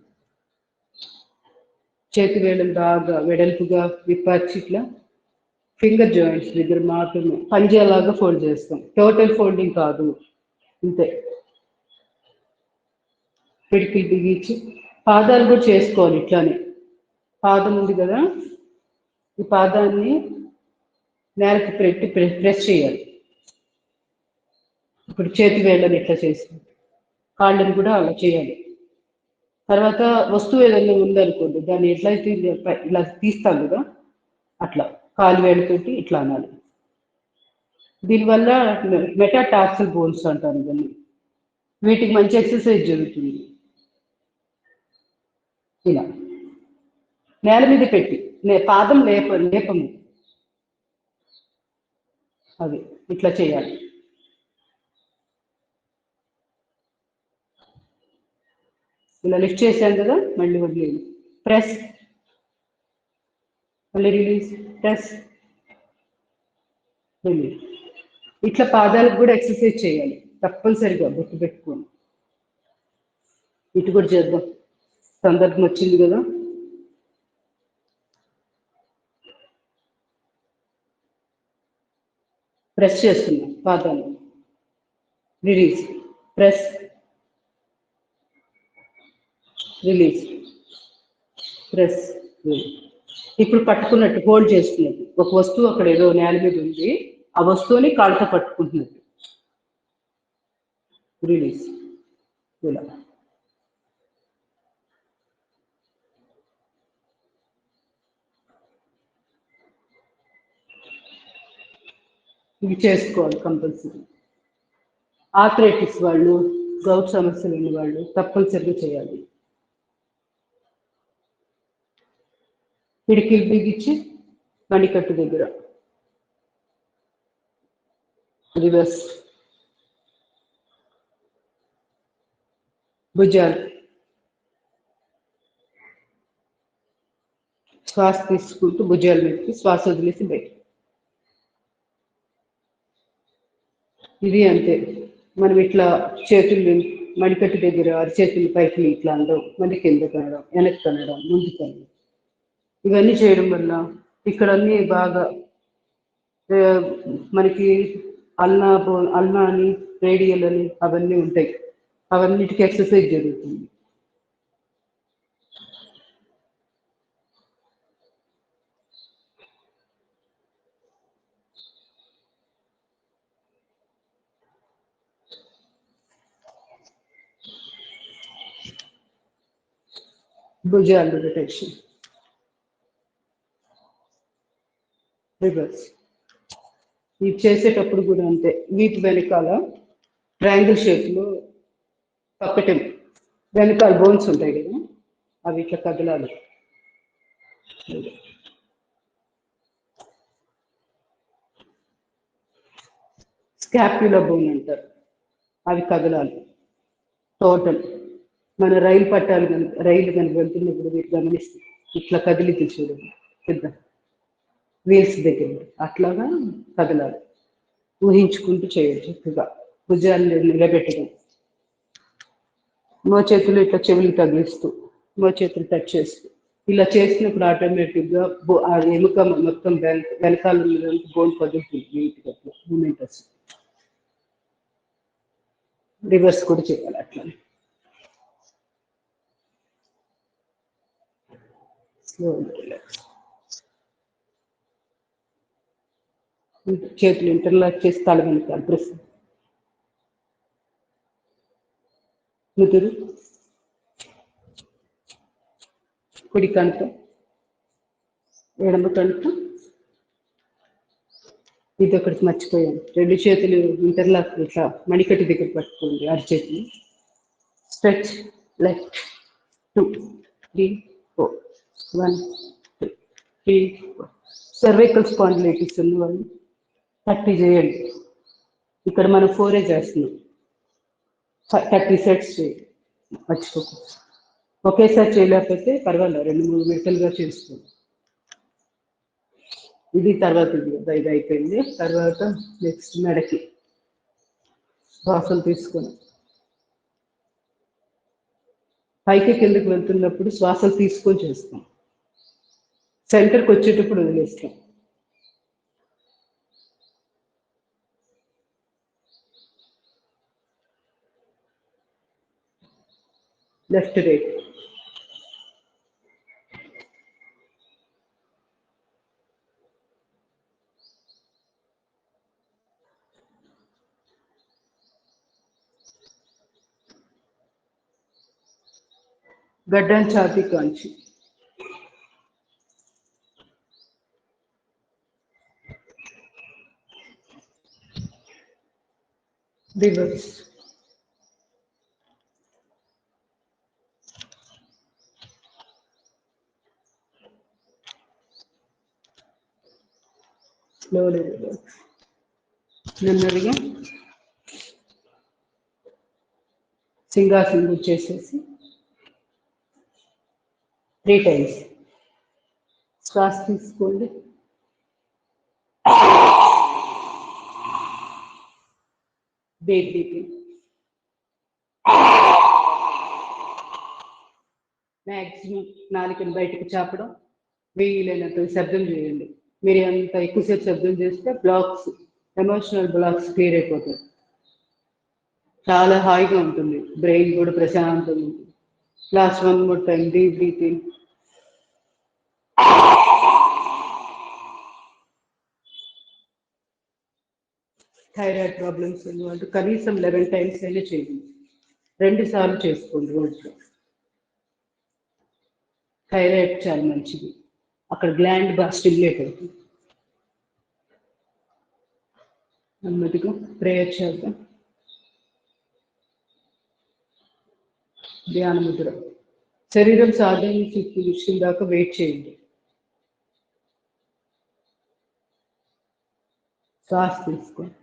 చేతి వేళ్ళని బాగా వెడల్పుగా విప్పర్చి ఇట్లా ఫింగర్ జాయింట్స్ దగ్గర మాత్రమే పంజేలాగా ఫోల్డ్ చేస్తాం. టోటల్ ఫోల్డింగ్ కాదు, అంతే. పిడికిలు బిగించి పాదాలు కూడా చేసుకోవాలి ఇట్లానే. పాదం ఉంది కదా, ఈ పాదాన్ని నేలకి పెట్టి ప్రెస్ చేయాలి. ఇప్పుడు చేతి వేళ్ళని ఇట్లా చేసి కాళ్ళని కూడా అలా చేయాలి. తర్వాత వస్తువు ఏదైనా ఉందనుకోండి, దాన్ని ఎట్లయితే ఇలా తీస్తాం కదా, అట్లా కాలు వేళ్ళతోటి ఇట్లా అనాలి. దీనివల్ల మెటాటార్సల్ బోన్స్ అంటారు దాన్ని. వీటికి మంచి ఎక్సర్సైజ్ జరుగుతుంది. ఇలా నేల మీద పెట్టి పాదం లేపము, అది ఇట్లా చేయాలి. ఇలా లిఫ్ట్ చేశాను కదా, మళ్ళీ వదిలేదు. ప్రెస్, మళ్ళీ రిలీజ్, ప్రెస్, రిలీజ్. ఇట్లా పాదాలకు కూడా ఎక్సర్సైజ్ చేయాలి తప్పనిసరిగా, గుర్తుపెట్టుకోండి. ఇటు కూడా చేద్దాం, సందర్భం వచ్చింది కదా. ప్రెస్ చేస్తున్నాం పాదాలు, release, press, release, press, release. ఇప్పుడు పట్టుకున్నట్టు హోల్డ్ చేసుకున్నట్టు, ఒక వస్తువు అక్కడ ఏదో నేల మీద ఉంది, ఆ వస్తువుని కాళ్ళతో పట్టుకుంటున్నట్టు. రిలీజ్. ఇలా ఇవి చేసుకోవాలి కంపల్సరీ. ఆర్థరైటిస్ వాళ్ళు, గౌట్ సమస్యలు ఉన్న వాళ్ళు తప్పనిసరిగా చేయాలి. పిడికిలు బిగించి మణికట్టు దగ్గర రివర్స్. భుజాలు, శ్వాస తీసుకుంటూ భుజాల మీదకి, శ్వాస వదిలేసి బయట. ఇది అంతే. మనం ఇట్లా చేతులు మణికట్టు దగ్గర అరిచేతులు పైకి ఇట్లా అనడం, మళ్ళీ కింద కనడం, వెనక్కి కనడం, ముందుకు కనడం. ఇవన్నీ చేయడం వల్ల ఇక్కడ అన్ని బాగా మనకి అల్నా అని రేడియల్ అని అవన్నీ ఉంటాయి. అవన్నిటికీ ఎక్సర్సైజ్ జరుగుతుంది. భుజాలు రొటేషన్, రివర్స్. ఇది చేసేటప్పుడు కూడా అంతే, వీటి వెనకాల ట్రయాంగిల్ షేప్లో పక్కటే వెనకాల బోన్స్ ఉంటాయి కదా, అవి ఇట్లా కదలాలి. స్కాప్యులా బోన్ అంటారు, అవి కదలాలి. టోటల్ మన రైలు పట్టాలు రైలు కనుక వెళ్తున్నప్పుడు మీరు గమనిస్తే ఇట్లా కదిలి చూడండి, పెద్ద వీల్స్ దగ్గర అట్లాగా కదలాలి. ఊహించుకుంటూ చేయొచ్చు చక్కగా. భుజాన్ని నిలబెట్టడం, మో చేతులు ఇట్లా చెవులు తగిలిస్తూ మో చేతులు టచ్ చేస్తూ ఇలా చేసినప్పుడు ఆటోమేటిక్గా ఆ ఎముక మొత్తం వెనకాల బోన్ కదులుతుంది, నీట్గా అట్లా మూమెంట్ వస్తుంది. రివర్స్ కూడా చేయాలి అట్లా. చేతులు ఇంటర్లాక్ చేసి తల వెనకాల ప్రెస్. ముదురు కుడి కణుక, ఎడమ కణుక. ఇది ఒకటి మర్చిపోయాను, రెండు చేతులు ఇంటర్లాక్ ఇట్లా మణికట్టు దగ్గర పట్టుకోండి, అరిచేతులు. Stretch left 2 3 4 1 2 3 4. సర్వైకల్ స్పాండిలైటిస్ ఉన్న వాళ్ళు 30 చేయండి. ఇక్కడ మనం 4 చేస్తున్నాం, 30 సెట్స్ చేయండి, మర్చిపోకుండా. ఒకేసారి చేయలేకపోతే పర్వాలేదు, 2-3 విడతలుగా చేసుకోండి. ఇది తర్వాత ఇది అయిపోయింది. తర్వాత నెక్స్ట్ మెడకి శ్వాసలు తీసుకొని పైకి కిందకి వెళ్తున్నప్పుడు శ్వాసలు తీసుకొని చేస్తాం, సెంటర్కి వచ్చేటప్పుడు వదిలేస్తాం. Left right. గడ్డం ఛాతీ కాంచి రివర్స్. Slowly reverse. నెమ్మదిగా సింహాసనం వచ్చేసేసి 3 times శ్వాస తీసుకోండి. బ్రీతింగ్. మ్యాక్సిమం నాలుకని బయటకు చాపడం, వీలైనంత శబ్దం చేయండి. మీరు ఎంత ఎక్కువసేపు శబ్దం చేస్తే బ్లాక్స్, ఎమోషనల్ బ్లాక్స్ క్లియర్ అయిపోతాయి. చాలా హాయిగా ఉంటుంది, బ్రెయిన్ కూడా ప్రశాంతంగా ఉంటుంది. Last 1 more time, deep breathing. Thyroid problems ఉన్నవాళ్ళు కనీసం 11 times అయినా చేయండి, 2 సార్లు చేసుకోండి రోజులో. థైరాయిడ్ చాలా మంచిది, అక్కడ గ్లాండ్ బాగా స్టిమ్యులేట్ అవుతుంది. నెమ్మదిగా ప్రేయర్ చేద్దాం. ధ్యాన ముద్ర. శరీరం సాధారణ విషయం దాకా వెయిట్ చేయండి. శ్వాస తీసుకోండి.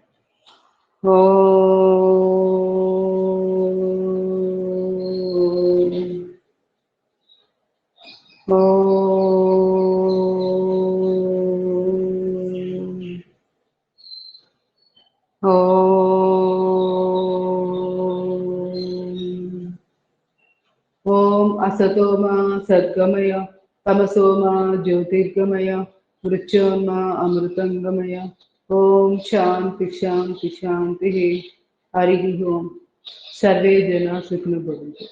ఓం అసతో మా సద్గమయ तमसोमा ज्योतिर्गमय मृत्योर्मा अमृतंगमय। ओम शांति शांति शांति। हरि ओम। सर्वे जना सुखिनो भवन्तु।